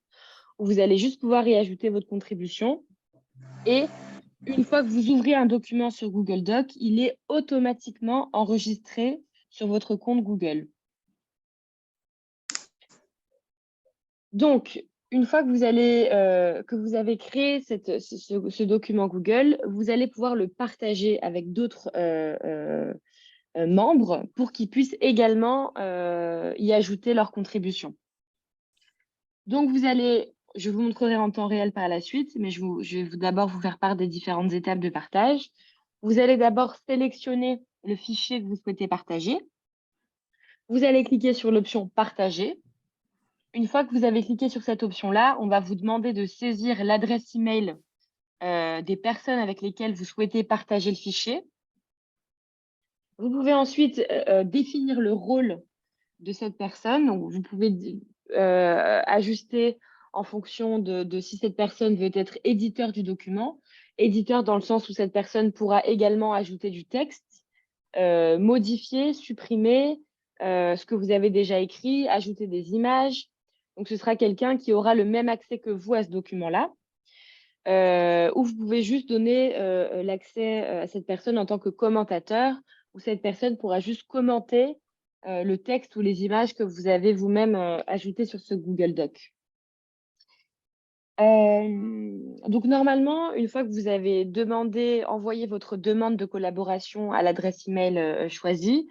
Speaker 2: où vous allez juste pouvoir y ajouter votre contribution. Et une fois que vous ouvrez un document sur Google Doc, il est automatiquement enregistré sur votre compte Google. Donc, une fois que vous avez créé ce document Google, vous allez pouvoir le partager avec d'autres membres pour qu'ils puissent également y ajouter leur contribution. Donc, je vous montrerai en temps réel par la suite, mais je vais d'abord vous faire part des différentes étapes de partage. Vous allez d'abord sélectionner le fichier que vous souhaitez partager. Vous allez cliquer sur l'option « Partager ». Une fois que vous avez cliqué sur cette option-là, on va vous demander de saisir l'adresse email des personnes avec lesquelles vous souhaitez partager le fichier. Vous pouvez ensuite définir le rôle de cette personne. Donc, vous pouvez ajuster en fonction de si cette personne veut être éditeur du document. Éditeur dans le sens où cette personne pourra également ajouter du texte, modifier, supprimer ce que vous avez déjà écrit, ajouter des images. Donc, ce sera quelqu'un qui aura le même accès que vous à ce document-là. Ou vous pouvez juste donner l'accès à cette personne en tant que commentateur, où cette personne pourra juste commenter le texte ou les images que vous avez vous-même ajoutées sur ce Google Doc. Donc, normalement, une fois que vous avez envoyé votre demande de collaboration à l'adresse email choisie,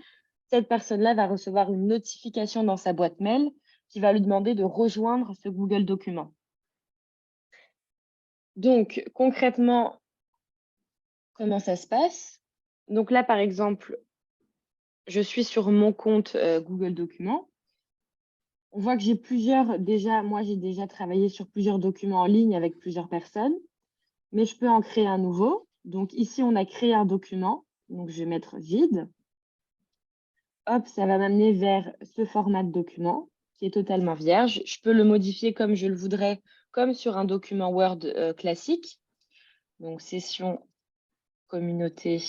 Speaker 2: cette personne-là va recevoir une notification dans sa boîte mail qui va lui demander de rejoindre ce Google document. Donc, concrètement, comment ça se passe? Donc là, par exemple, je suis sur mon compte Google Documents. On voit que j'ai déjà travaillé sur plusieurs documents en ligne avec plusieurs personnes, mais je peux en créer un nouveau. Donc ici, on a créé un document. Donc, je vais mettre vide. Hop, ça va m'amener vers ce format de document qui est totalement vierge. Je peux le modifier comme je le voudrais, comme sur un document Word classique. Donc, session communauté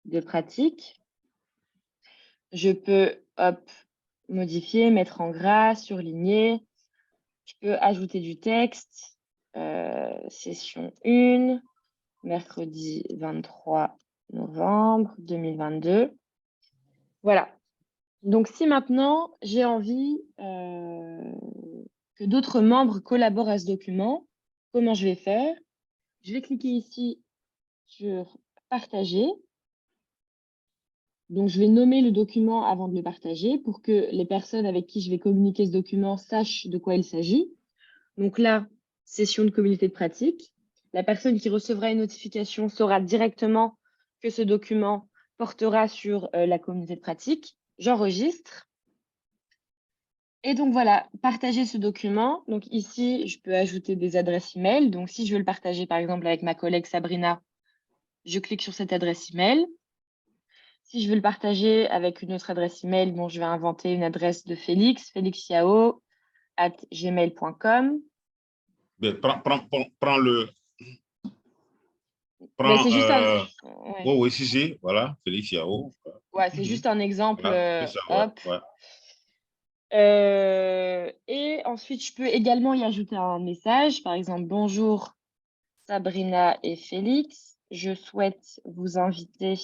Speaker 2: de pratique. Je peux modifier, mettre en gras, surligner. Je peux ajouter du texte. Session 1, mercredi 23 novembre 2022. Voilà. Donc, si maintenant, j'ai envie que d'autres membres collaborent à ce document, comment je vais faire? Je vais cliquer ici sur « Partager ». Donc, je vais nommer le document avant de le partager pour que les personnes avec qui je vais communiquer ce document sachent de quoi il s'agit. Donc là, session de communauté de pratique. La personne qui recevra une notification saura directement que ce document portera sur la communauté de pratique. J'enregistre. Et donc voilà, partager ce document. Donc ici, je peux ajouter des adresses email. Donc si je veux le partager par exemple avec ma collègue Sabrina, je clique sur cette adresse email. Si je veux le partager avec une autre adresse email, bon, je vais inventer une adresse de Félix, felixyao@gmail.com.
Speaker 1: Ben, prends le.
Speaker 2: Mais
Speaker 1: Prends.
Speaker 2: c'est juste un...
Speaker 1: Oh, oui, si, voilà, Félix Yao.
Speaker 2: Ouais, c'est juste un exemple.
Speaker 1: Voilà, c'est ça, ouais,
Speaker 2: Hop.
Speaker 1: ouais.
Speaker 2: Et ensuite, je peux également y ajouter un message. Par exemple, bonjour Sabrina et Félix. Je souhaite vous inviter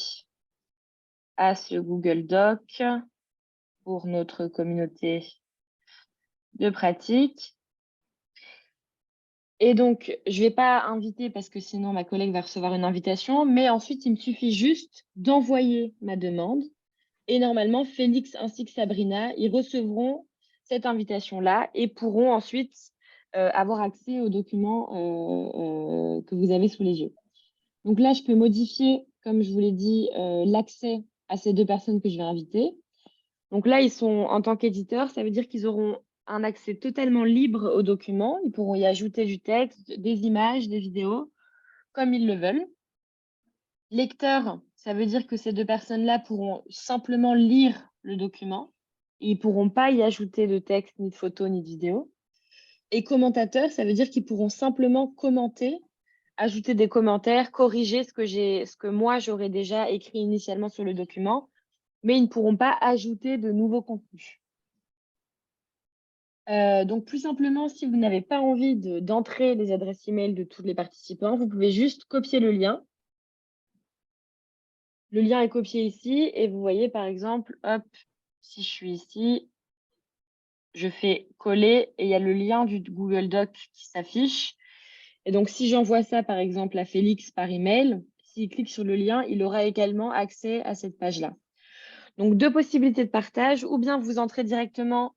Speaker 2: à ce Google Doc pour notre communauté de pratique. Et donc, je ne vais pas inviter parce que sinon ma collègue va recevoir une invitation, mais ensuite, il me suffit juste d'envoyer ma demande. Et normalement, Félix ainsi que Sabrina, ils recevront cette invitation-là et pourront ensuite avoir accès aux documents que vous avez sous les yeux. Donc là, je peux modifier, comme je vous l'ai dit, l'accès à ces deux personnes que je vais inviter. Donc là, ils sont en tant qu'éditeurs, ça veut dire qu'ils auront un accès totalement libre aux documents. Ils pourront y ajouter du texte, des images, des vidéos, comme ils le veulent. Lecteur, ça veut dire que ces deux personnes-là pourront simplement lire le document. Ils ne pourront pas y ajouter de texte, ni de photos, ni de vidéos. Et commentateur, ça veut dire qu'ils pourront simplement commenter, ajouter des commentaires, corriger ce que moi j'aurais déjà écrit initialement sur le document, mais ils ne pourront pas ajouter de nouveaux contenus. Donc, plus simplement, si vous n'avez pas envie d'entrer les adresses email de tous les participants, vous pouvez juste copier le lien. Le lien est copié ici et vous voyez, par exemple, hop, si je suis ici, je fais coller et il y a le lien du Google Doc qui s'affiche. Et donc, si j'envoie ça, par exemple, à Félix par email, s'il clique sur le lien, il aura également accès à cette page-là. Donc, deux possibilités de partage, ou bien vous entrez directement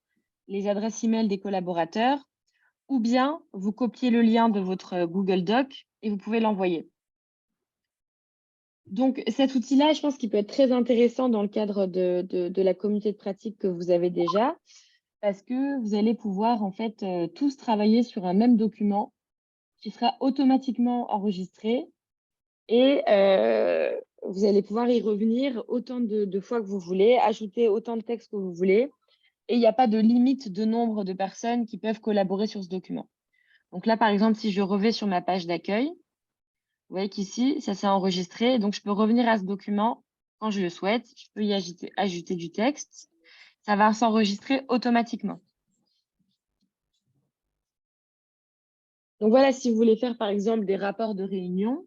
Speaker 2: les adresses email des collaborateurs, ou bien vous copiez le lien de votre Google Doc et vous pouvez l'envoyer. Donc, cet outil-là, je pense qu'il peut être très intéressant dans le cadre de la communauté de pratique que vous avez déjà, parce que vous allez pouvoir en fait tous travailler sur un même document qui sera automatiquement enregistré et vous allez pouvoir y revenir autant de fois que vous voulez, ajouter autant de texte que vous voulez, et il n'y a pas de limite de nombre de personnes qui peuvent collaborer sur ce document. Donc là, par exemple, si je reviens sur ma page d'accueil, vous voyez qu'ici, ça s'est enregistré. Donc, je peux revenir à ce document quand je le souhaite. Je peux y ajouter du texte. Ça va s'enregistrer automatiquement. Donc, voilà, si vous voulez faire, par exemple, des rapports de réunion.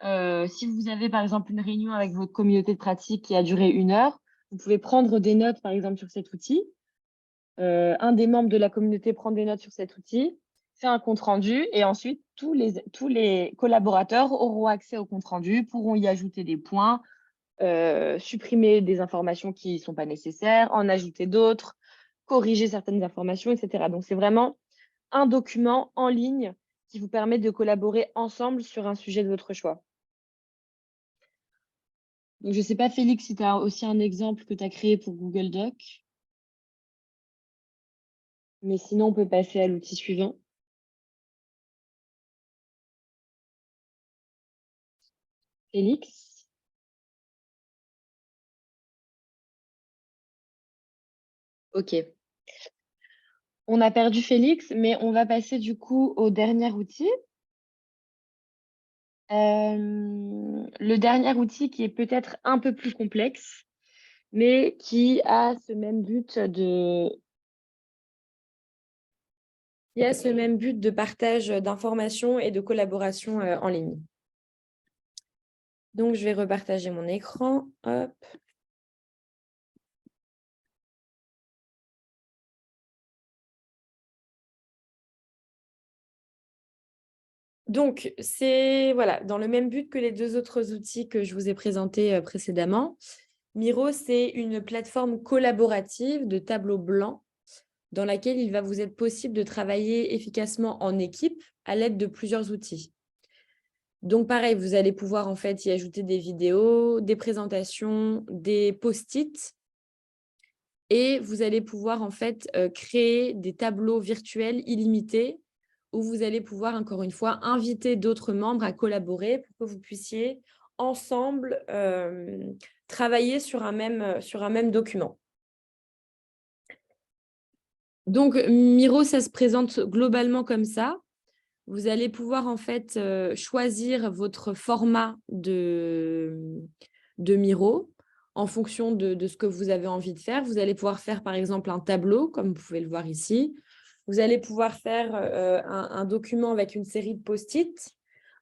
Speaker 2: Si vous avez, par exemple, une réunion avec votre communauté de pratique qui a duré 1 heure, vous pouvez prendre des notes, par exemple, sur cet outil. Un des membres de la communauté prend des notes sur cet outil, fait un compte-rendu et ensuite, tous les collaborateurs auront accès au compte-rendu, pourront y ajouter des points, supprimer des informations qui ne sont pas nécessaires, en ajouter d'autres, corriger certaines informations, etc. Donc, c'est vraiment un document en ligne qui vous permet de collaborer ensemble sur un sujet de votre choix. Donc, je ne sais pas, Félix, si tu as aussi un exemple que tu as créé pour Google Doc. Mais sinon, on peut passer à l'outil suivant. Félix. OK. On a perdu Félix, mais on va passer du coup au dernier outil. Le dernier outil qui est peut-être un peu plus complexe, mais qui a ce même but de partage d'informations et de collaboration en ligne. Donc, je vais repartager mon écran. Hop. Donc, c'est voilà, dans le même but que les deux autres outils que je vous ai présentés précédemment. Miro, c'est une plateforme collaborative de tableau blanc dans laquelle il va vous être possible de travailler efficacement en équipe à l'aide de plusieurs outils. Donc, pareil, vous allez pouvoir en fait y ajouter des vidéos, des présentations, des post-it et vous allez pouvoir en fait créer des tableaux virtuels illimités où vous allez pouvoir, encore une fois, inviter d'autres membres à collaborer pour que vous puissiez
Speaker 7: ensemble travailler sur un même document. Donc, Miro, ça se présente globalement comme ça. Vous allez pouvoir en fait choisir votre format de Miro en fonction de ce que vous avez envie de faire. Vous allez pouvoir faire par exemple un tableau, comme vous pouvez le voir ici. Vous allez pouvoir faire un document avec une série de post-it,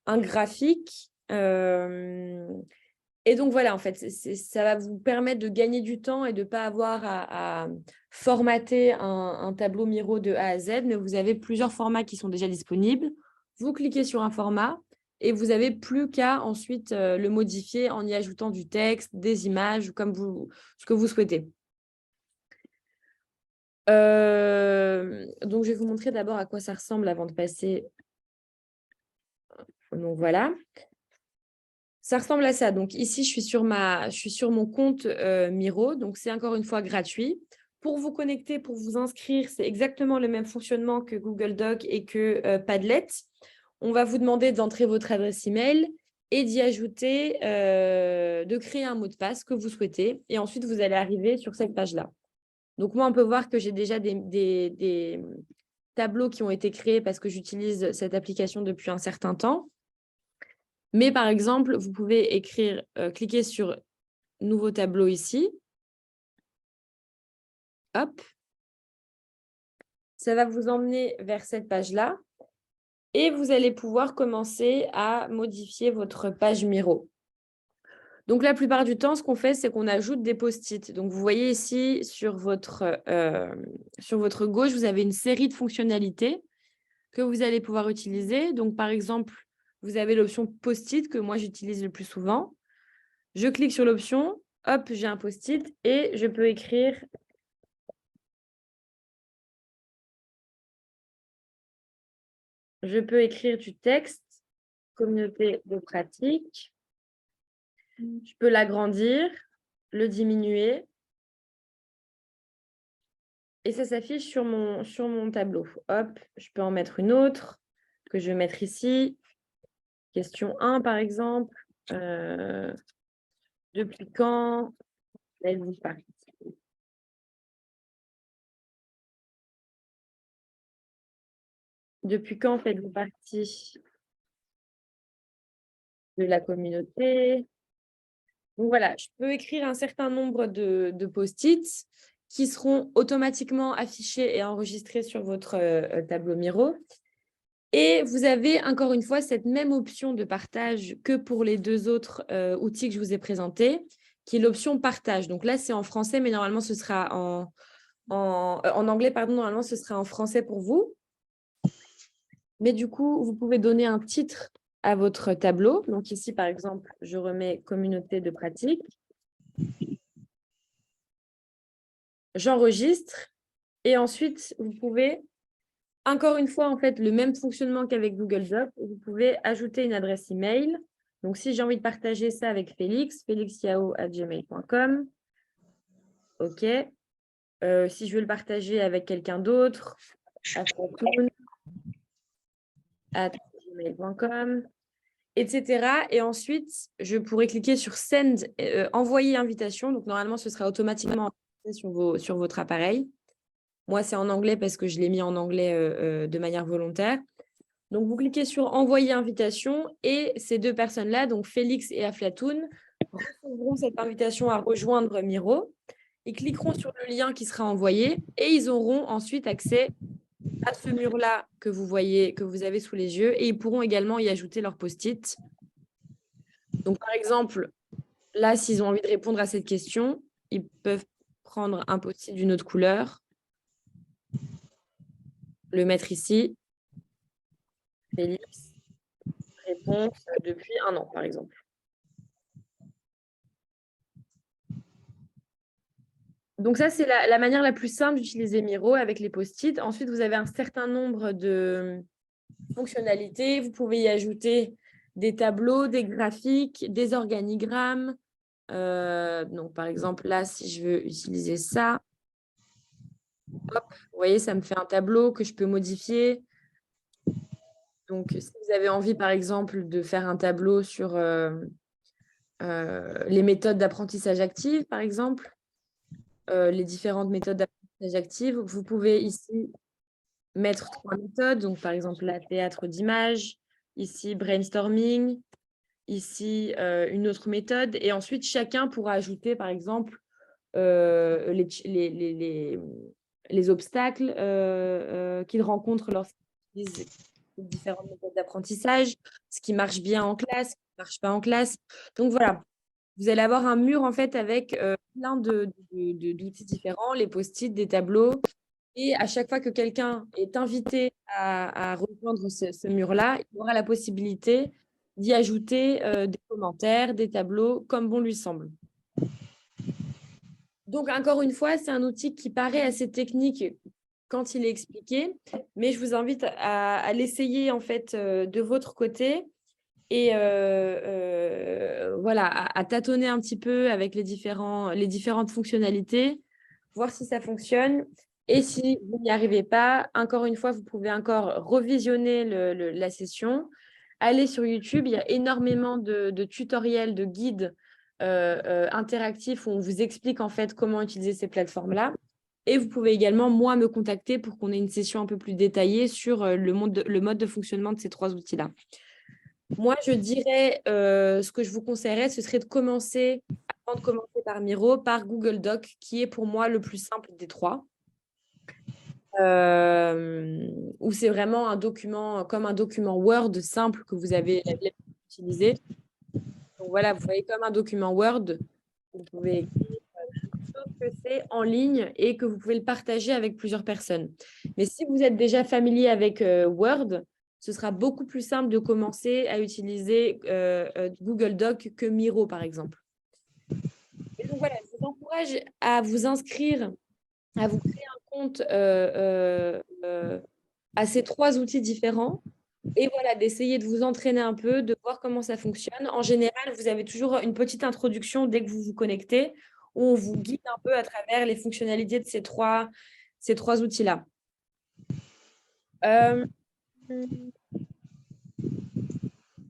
Speaker 7: un graphique. Et donc voilà, en fait, ça va vous permettre de gagner du temps et de ne pas avoir à formater un tableau Miro de A à Z, mais vous avez plusieurs formats qui sont déjà disponibles. Vous cliquez sur un format et vous n'avez plus qu'à ensuite le modifier en y ajoutant du texte, des images, comme ce que vous souhaitez. Donc, je vais vous montrer d'abord à quoi ça ressemble avant de passer. Donc, voilà. Ça ressemble à ça. Donc, ici, je suis sur mon compte Miro. Donc, c'est encore une fois gratuit. Pour vous connecter, pour vous inscrire, c'est exactement le même fonctionnement que Google Doc et que Padlet. On va vous demander d'entrer votre adresse email et d'y ajouter, de créer un mot de passe que vous souhaitez. Et ensuite, vous allez arriver sur cette page-là. Donc, moi, on peut voir que j'ai déjà des tableaux qui ont été créés parce que j'utilise cette application depuis un certain temps. Mais par exemple, vous pouvez écrire, cliquer sur « Nouveau tableau » ici. Hop. Ça va vous emmener vers cette page-là. Et vous allez pouvoir commencer à modifier votre page Miro. Donc, la plupart du temps, ce qu'on fait, c'est qu'on ajoute des post-it. Donc, vous voyez ici, sur votre gauche, vous avez une série de fonctionnalités que vous allez pouvoir utiliser. Donc, par exemple, vous avez l'option post-it que moi, j'utilise le plus souvent. Je clique sur l'option, hop, j'ai un post-it et je peux écrire du texte, communauté de pratique. Je peux l'agrandir, le diminuer. Et ça s'affiche sur mon tableau. Hop, je peux en mettre une autre que je vais mettre ici. Question 1, par exemple. Depuis quand êtes-vous parti? Depuis quand faites-vous partie de la communauté? Donc voilà, je peux écrire un certain nombre de post-it qui seront automatiquement affichés et enregistrés sur votre tableau Miro. Et vous avez encore une fois cette même option de partage que pour les deux autres outils que je vous ai présentés, qui est l'option partage. Donc là, c'est en français, mais normalement, ce sera en anglais, pardon, normalement, ce sera en français pour vous. Mais du coup, vous pouvez donner un titre à votre tableau. Donc ici, par exemple, je remets communauté de pratique. J'enregistre et ensuite, vous pouvez, encore une fois, en fait, le même fonctionnement qu'avec Google Doc, vous pouvez ajouter une adresse email. Donc, si j'ai envie de partager ça avec Félix, felixyao@gmail.com. OK. Si je veux le partager avec quelqu'un d'autre, @gmail.com, etc. Et ensuite, je pourrais cliquer sur Send, envoyer invitation. Donc, normalement, ce sera automatiquement sur votre appareil. Moi, c'est en anglais parce que je l'ai mis en anglais de manière volontaire. Donc, vous cliquez sur envoyer invitation et ces deux personnes-là, donc Félix et Aflatoun, recevront cette invitation à rejoindre Miro. Ils cliqueront sur le lien qui sera envoyé et ils auront ensuite accès à ce mur-là que vous voyez, que vous avez sous les yeux, et ils pourront également y ajouter leur post-it. Donc, par exemple, là, s'ils ont envie de répondre à cette question, ils peuvent prendre un post-it d'une autre couleur, le mettre ici. Félix, réponse depuis 1 an, par exemple. Donc ça, c'est la manière la plus simple d'utiliser Miro avec les post-it. Ensuite, vous avez un certain nombre de fonctionnalités. Vous pouvez y ajouter des tableaux, des graphiques, des organigrammes. Donc, par exemple, là, si je veux utiliser ça, hop, vous voyez, ça me fait un tableau que je peux modifier. Donc, si vous avez envie, par exemple, de faire un tableau sur les méthodes d'apprentissage active, par exemple, les différentes méthodes d'apprentissage active. Vous pouvez ici mettre 3 méthodes, donc par exemple la théâtre d'image, ici brainstorming, ici une autre méthode, et ensuite chacun pourra ajouter par exemple les obstacles qu'ils rencontrent lorsqu'ils utilisent les différentes méthodes d'apprentissage, ce qui marche bien en classe, ce qui ne marche pas en classe. Donc voilà, vous allez avoir un mur en fait avec plein d'outils différents, les post-it, des tableaux. Et à chaque fois que quelqu'un est invité à rejoindre ce mur-là, il aura la possibilité d'y ajouter des commentaires, des tableaux, comme bon lui semble. Donc, encore une fois, c'est un outil qui paraît assez technique quand il est expliqué, mais je vous invite à l'essayer en fait de votre côté et voilà, à tâtonner un petit peu avec les différentes fonctionnalités, voir si ça fonctionne. Et si vous n'y arrivez pas, encore une fois, vous pouvez encore revisionner la session. Allez sur YouTube, il y a énormément de tutoriels, de guides interactifs où on vous explique en fait comment utiliser ces plateformes-là. Et vous pouvez également, moi, me contacter pour qu'on ait une session un peu plus détaillée sur le mode de fonctionnement de ces 3 outils-là. Moi, je dirais, ce que je vous conseillerais, ce serait de commencer, avant de commencer par Miro, par Google Doc, qui est pour moi le plus simple des 3. Où c'est vraiment un document, comme un document Word simple que vous avez utilisé. Donc voilà, vous voyez comme un document Word, vous pouvez écrire, sauf que c'est en ligne et que vous pouvez le partager avec plusieurs personnes. Mais si vous êtes déjà familier avec Word, ce sera beaucoup plus simple de commencer à utiliser Google Doc que Miro, par exemple. Et donc voilà, je vous encourage à vous inscrire, à vous créer un compte à ces 3 outils différents. Et voilà, d'essayer de vous entraîner un peu, de voir comment ça fonctionne. En général, vous avez toujours une petite introduction dès que vous vous connectez, où on vous guide un peu à travers les fonctionnalités de ces trois outils-là.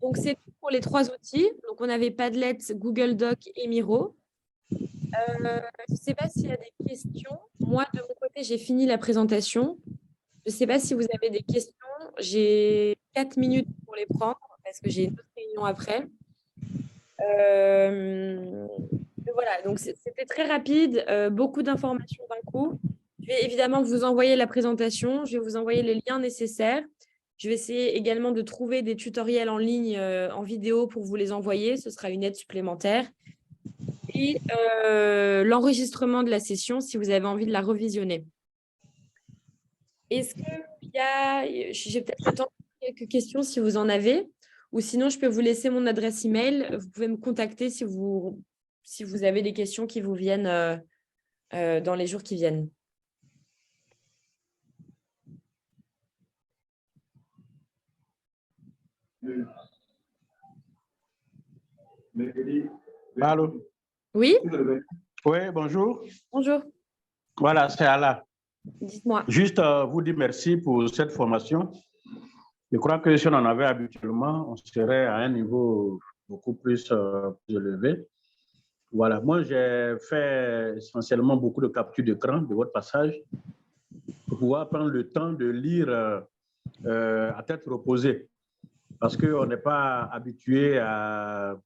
Speaker 7: Donc, c'est tout pour les 3 outils. Donc, on avait Padlet, Google Doc et Miro. Je ne sais pas s'il y a des questions. Moi, de mon côté, j'ai fini la présentation. Je ne sais pas si vous avez des questions. J'ai 4 minutes pour les prendre parce que j'ai une autre réunion après. Voilà, donc c'était très rapide, beaucoup d'informations d'un coup. Je vais évidemment vous envoyer la présentation, je vais vous envoyer les liens nécessaires. Je vais essayer également de trouver des tutoriels en ligne, en vidéo pour vous les envoyer. Ce sera une aide supplémentaire. Et l'enregistrement de la session si vous avez envie de la revisionner. Est-ce qu'il y a... J'ai peut-être le temps de quelques questions si vous en avez. Ou sinon, je peux vous laisser mon adresse email. Vous pouvez me contacter si vous avez des questions qui vous viennent dans les jours qui viennent.
Speaker 5: Allô?
Speaker 7: Oui?
Speaker 5: Oui, bonjour.
Speaker 7: Bonjour.
Speaker 5: Voilà, c'est Ala.
Speaker 7: Dites-moi.
Speaker 5: Juste vous dire merci pour cette formation. Je crois que si on en avait habituellement, on serait à un niveau beaucoup plus élevé. Voilà, moi j'ai fait essentiellement beaucoup de captures d'écran de votre passage pour pouvoir prendre le temps de lire à tête reposée parce qu'on n'est pas habitué à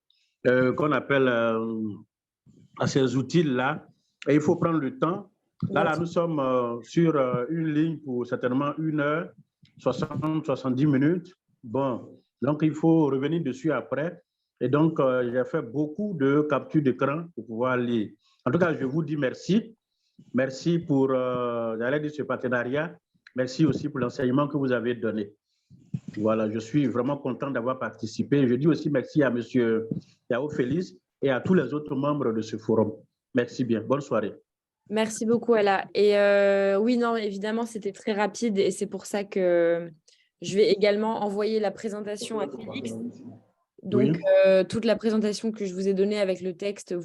Speaker 5: qu'on appelle à ces outils-là et il faut prendre le temps. Là, nous sommes sur une ligne pour certainement 1 heure, 60, 70 minutes. Bon, donc il faut revenir dessus après. Et donc, j'ai fait beaucoup de captures d'écran pour pouvoir lire. En tout cas, je vous dis merci. Merci pour j'allais dire ce partenariat. Merci aussi pour l'enseignement que vous avez donné. Voilà, je suis vraiment content d'avoir participé. Je dis aussi merci à M. Yao Félix et à tous les autres membres de ce forum. Merci bien. Bonne soirée.
Speaker 7: Merci beaucoup, Ala. Et oui, non, évidemment, c'était très rapide et c'est pour ça que je vais également envoyer la présentation à Félix. Donc, oui. Toute la présentation que je vous ai donnée avec le texte,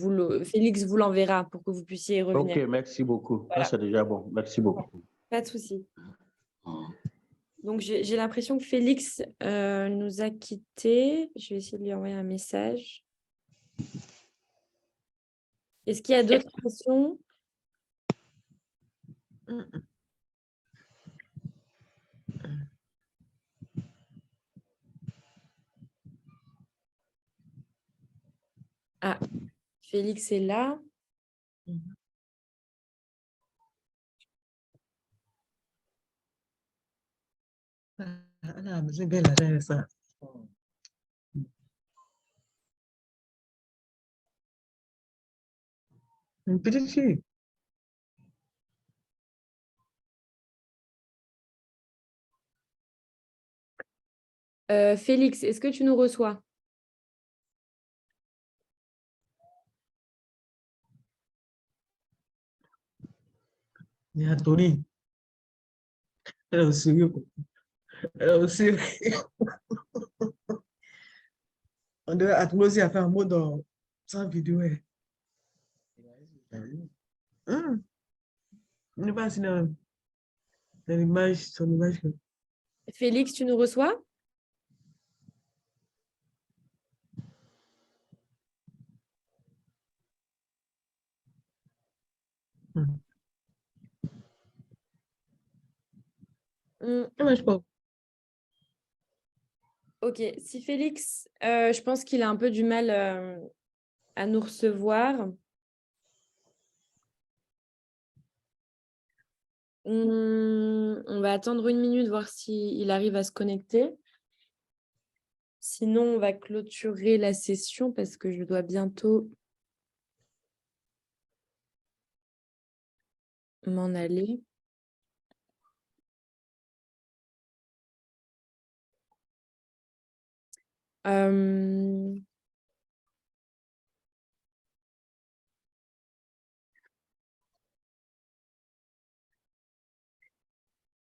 Speaker 7: Félix vous l'enverra pour que vous puissiez y revenir.
Speaker 5: OK, merci beaucoup. Voilà. C'est déjà bon. Merci beaucoup.
Speaker 7: Pas de souci. Donc, j'ai l'impression que Félix nous a quittés. Je vais essayer de lui envoyer un message. Est-ce qu'il y a d'autres questions? Ah, Félix est là.
Speaker 4: Ah, c'est belle, là, ça. Une petite fille.
Speaker 7: Félix, est-ce que tu nous reçois?
Speaker 4: Il y a Tony. Elle est au sérieux. Elle est au sérieux. On dirait Atmo aussi a fait un mot dans sa vidéo. Ouais. On n'est pas assis dans l'image, son image.
Speaker 7: Félix, tu nous reçois?
Speaker 4: Je pas.
Speaker 7: Ok, si Félix, je pense qu'il a un peu du mal à nous recevoir. On va attendre 1 minute, voir s'il arrive à se connecter. Sinon, on va clôturer la session parce que je dois bientôt m'en aller.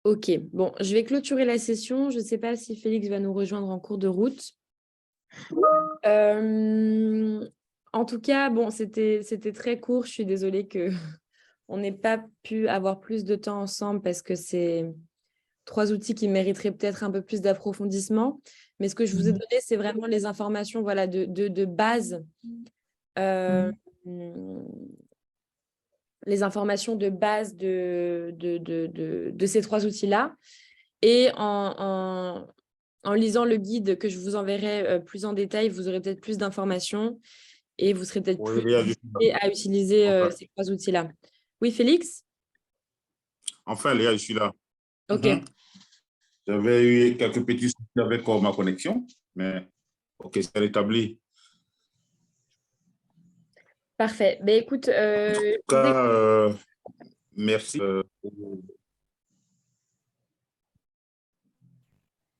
Speaker 7: Ok, bon, je vais clôturer la session. Je ne sais pas si Félix va nous rejoindre en cours de route. En tout cas, bon, c'était très court. Je suis désolée qu'on n'ait pas pu avoir plus de temps ensemble parce que c'est 3 outils qui mériteraient peut-être un peu plus d'approfondissement. Mais ce que je vous ai donné, c'est vraiment les informations voilà, de base. Les informations de base de ces 3 outils-là. Et en lisant le guide que je vous enverrai plus en détail, vous aurez peut-être plus d'informations et vous serez peut-être plus motivé à utiliser ces 3 outils-là. Oui, Félix?
Speaker 1: Enfin, Léa, je suis là.
Speaker 7: Ok.
Speaker 1: J'avais eu quelques petits soucis avec ma connexion, mais ok, c'est rétabli.
Speaker 7: Parfait. Ben, écoute,
Speaker 1: En tout cas, merci.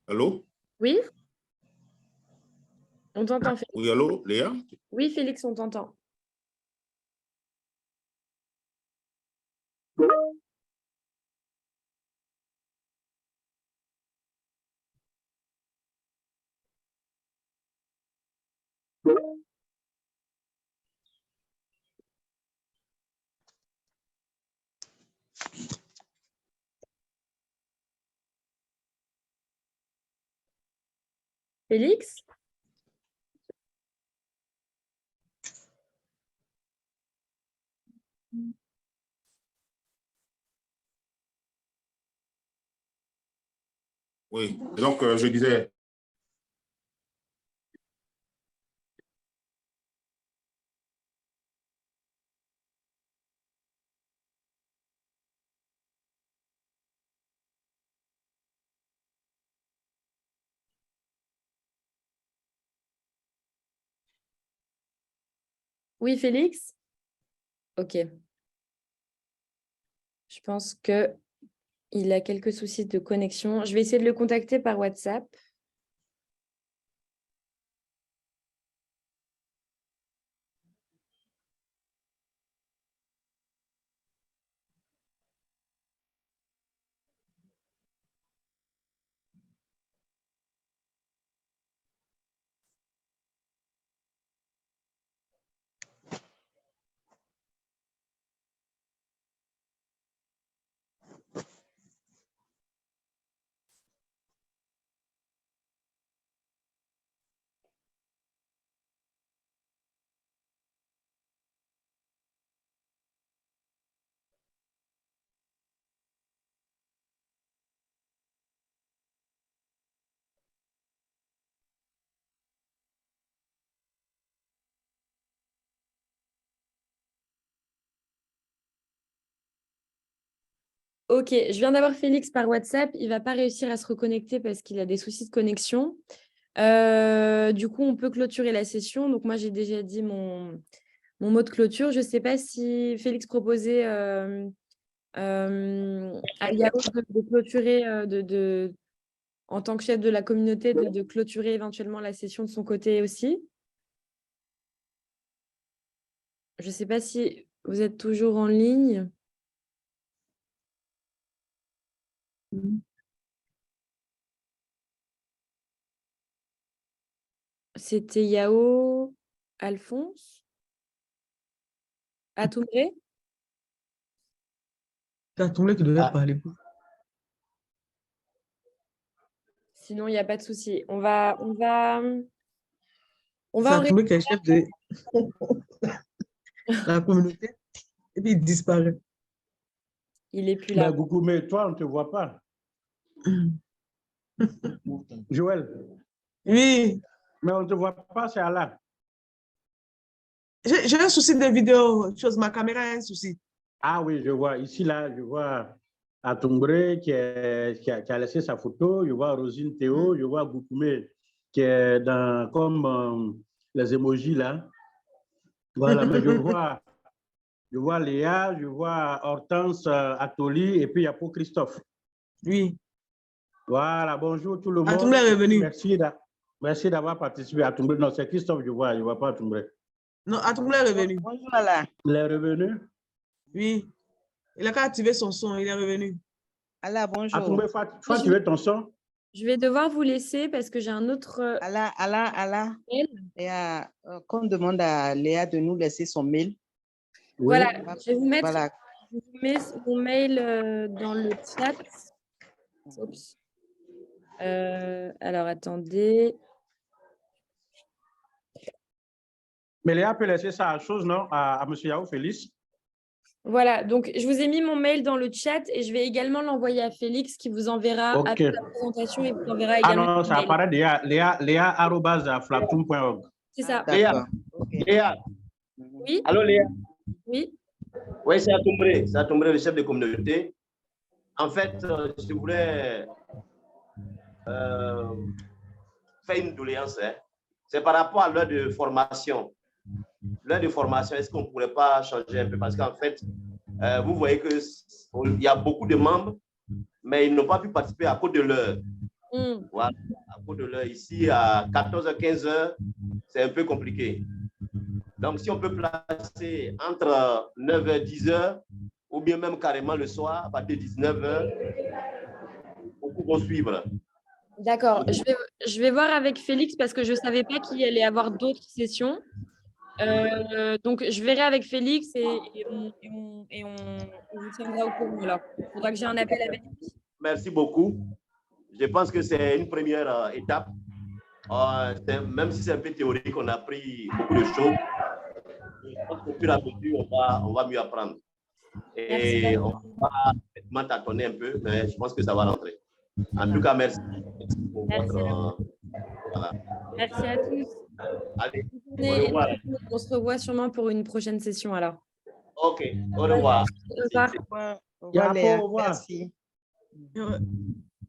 Speaker 1: Allô?
Speaker 7: Oui? On t'entend, Félix.
Speaker 1: Oui, allô, Léa?
Speaker 7: Oui, Félix, on t'entend. Félix?
Speaker 1: Oui, donc je disais,
Speaker 7: Oui, Félix? Ok. Je pense qu'il a quelques soucis de connexion. Je vais essayer de le contacter par WhatsApp. Ok, je viens d'avoir Félix par WhatsApp. Il ne va pas réussir à se reconnecter parce qu'il a des soucis de connexion. Du coup, on peut clôturer la session. Donc, moi, j'ai déjà dit mon mot de clôture. Je ne sais pas si Félix proposait à Yao de clôturer, en tant que chef de la communauté, de clôturer éventuellement la session de son côté aussi. Je ne sais pas si vous êtes toujours en ligne. C'était Yao, Alphonse, Atoumbré.
Speaker 4: C'est Atoumbré qui devait parler.
Speaker 7: Sinon, il n'y a pas de souci. On va
Speaker 4: C'est Atoumbré qui est chef de la communauté et puis il disparaît.
Speaker 7: Il n'est plus là.
Speaker 5: Mais Goukoumé, toi, on ne te voit pas. Joël.
Speaker 4: Oui.
Speaker 5: Mais on ne te voit pas, c'est Allah.
Speaker 4: J'ai un souci de vidéo. Ma caméra a un souci.
Speaker 5: Ah oui, je vois. Ici, là, je vois Atoumbré qui a laissé sa photo. Je vois Rosine Théo. Je vois Goukoumé qui est dans comme les emojis là. Voilà, mais je vois Léa, je vois Hortense Atoli et puis il y a pour Christophe.
Speaker 4: Oui.
Speaker 5: Voilà, bonjour tout le monde.
Speaker 4: Atoumbré est revenu.
Speaker 5: Merci d'avoir participé à Atoumbré. Non, c'est Christophe, je vois pas Atoumbré.
Speaker 4: Non, Atoumbré est revenu.
Speaker 8: Bonjour, Allah.
Speaker 5: Il est revenu?
Speaker 4: Oui. Il a qu'à activer son son, il est revenu.
Speaker 8: Allah, bonjour.
Speaker 5: Atoumbré, faut activer ton son.
Speaker 7: Je vais devoir vous laisser parce que j'ai un autre...
Speaker 8: Allah. Qu'on demande à Léa de nous laisser son mail.
Speaker 5: Oui.
Speaker 7: Voilà, je vais vous mettre
Speaker 8: Voilà.
Speaker 7: je vous mets mon mail dans le chat. Oups. Alors, attendez.
Speaker 5: Mais Léa peut laisser sa chose, non, à M. Yao Félix.
Speaker 7: Voilà, donc je vous ai mis mon mail dans le chat et je vais également l'envoyer à Félix qui vous enverra
Speaker 5: Ok.
Speaker 7: après la présentation et vous enverra
Speaker 5: Ah
Speaker 7: également.
Speaker 5: non, ça apparaît déjà, léa@flaptoon.org.
Speaker 7: C'est ça.
Speaker 8: D'accord.
Speaker 3: Léa.
Speaker 7: Oui.
Speaker 3: Allô, Léa?
Speaker 7: Oui.
Speaker 3: Oui, c'est Atoumbré, le chef de communauté. En fait, je voulais faire une doléance. Hein. C'est par rapport à l'heure de formation. L'heure de formation, est-ce qu'on ne pourrait pas changer un peu? Parce qu'en fait, vous voyez qu'il y a beaucoup de membres, mais ils n'ont pas pu participer à cause de l'heure. Voilà, à cause de l'heure. Ici, à 14h, 15h, c'est un peu compliqué. Donc, si on peut placer entre 9h, 10h, ou bien même carrément le soir, à partir de 19h, beaucoup vont suivre.
Speaker 7: D'accord. Je vais voir avec Félix parce que je ne savais pas qu'il allait avoir d'autres sessions. Donc, je verrai avec Félix et on vous tiendra au courant. Alors, il faudra que j'ai un appel avec lui.
Speaker 3: Merci beaucoup. Je pense que c'est une première étape. Même si c'est un peu théorique, on a appris beaucoup de choses. Je pense qu'au fur et à mesure, on va mieux apprendre. Et on va tâtonner un peu, mais je pense que ça va rentrer. En tout cas, merci. Voilà.
Speaker 7: Merci à tous.
Speaker 3: Allez,
Speaker 7: au revoir. On se revoit sûrement pour une prochaine session alors.
Speaker 3: Ok, au revoir.
Speaker 7: Au revoir.
Speaker 8: Au revoir, Léa.
Speaker 5: Au revoir.
Speaker 8: Merci.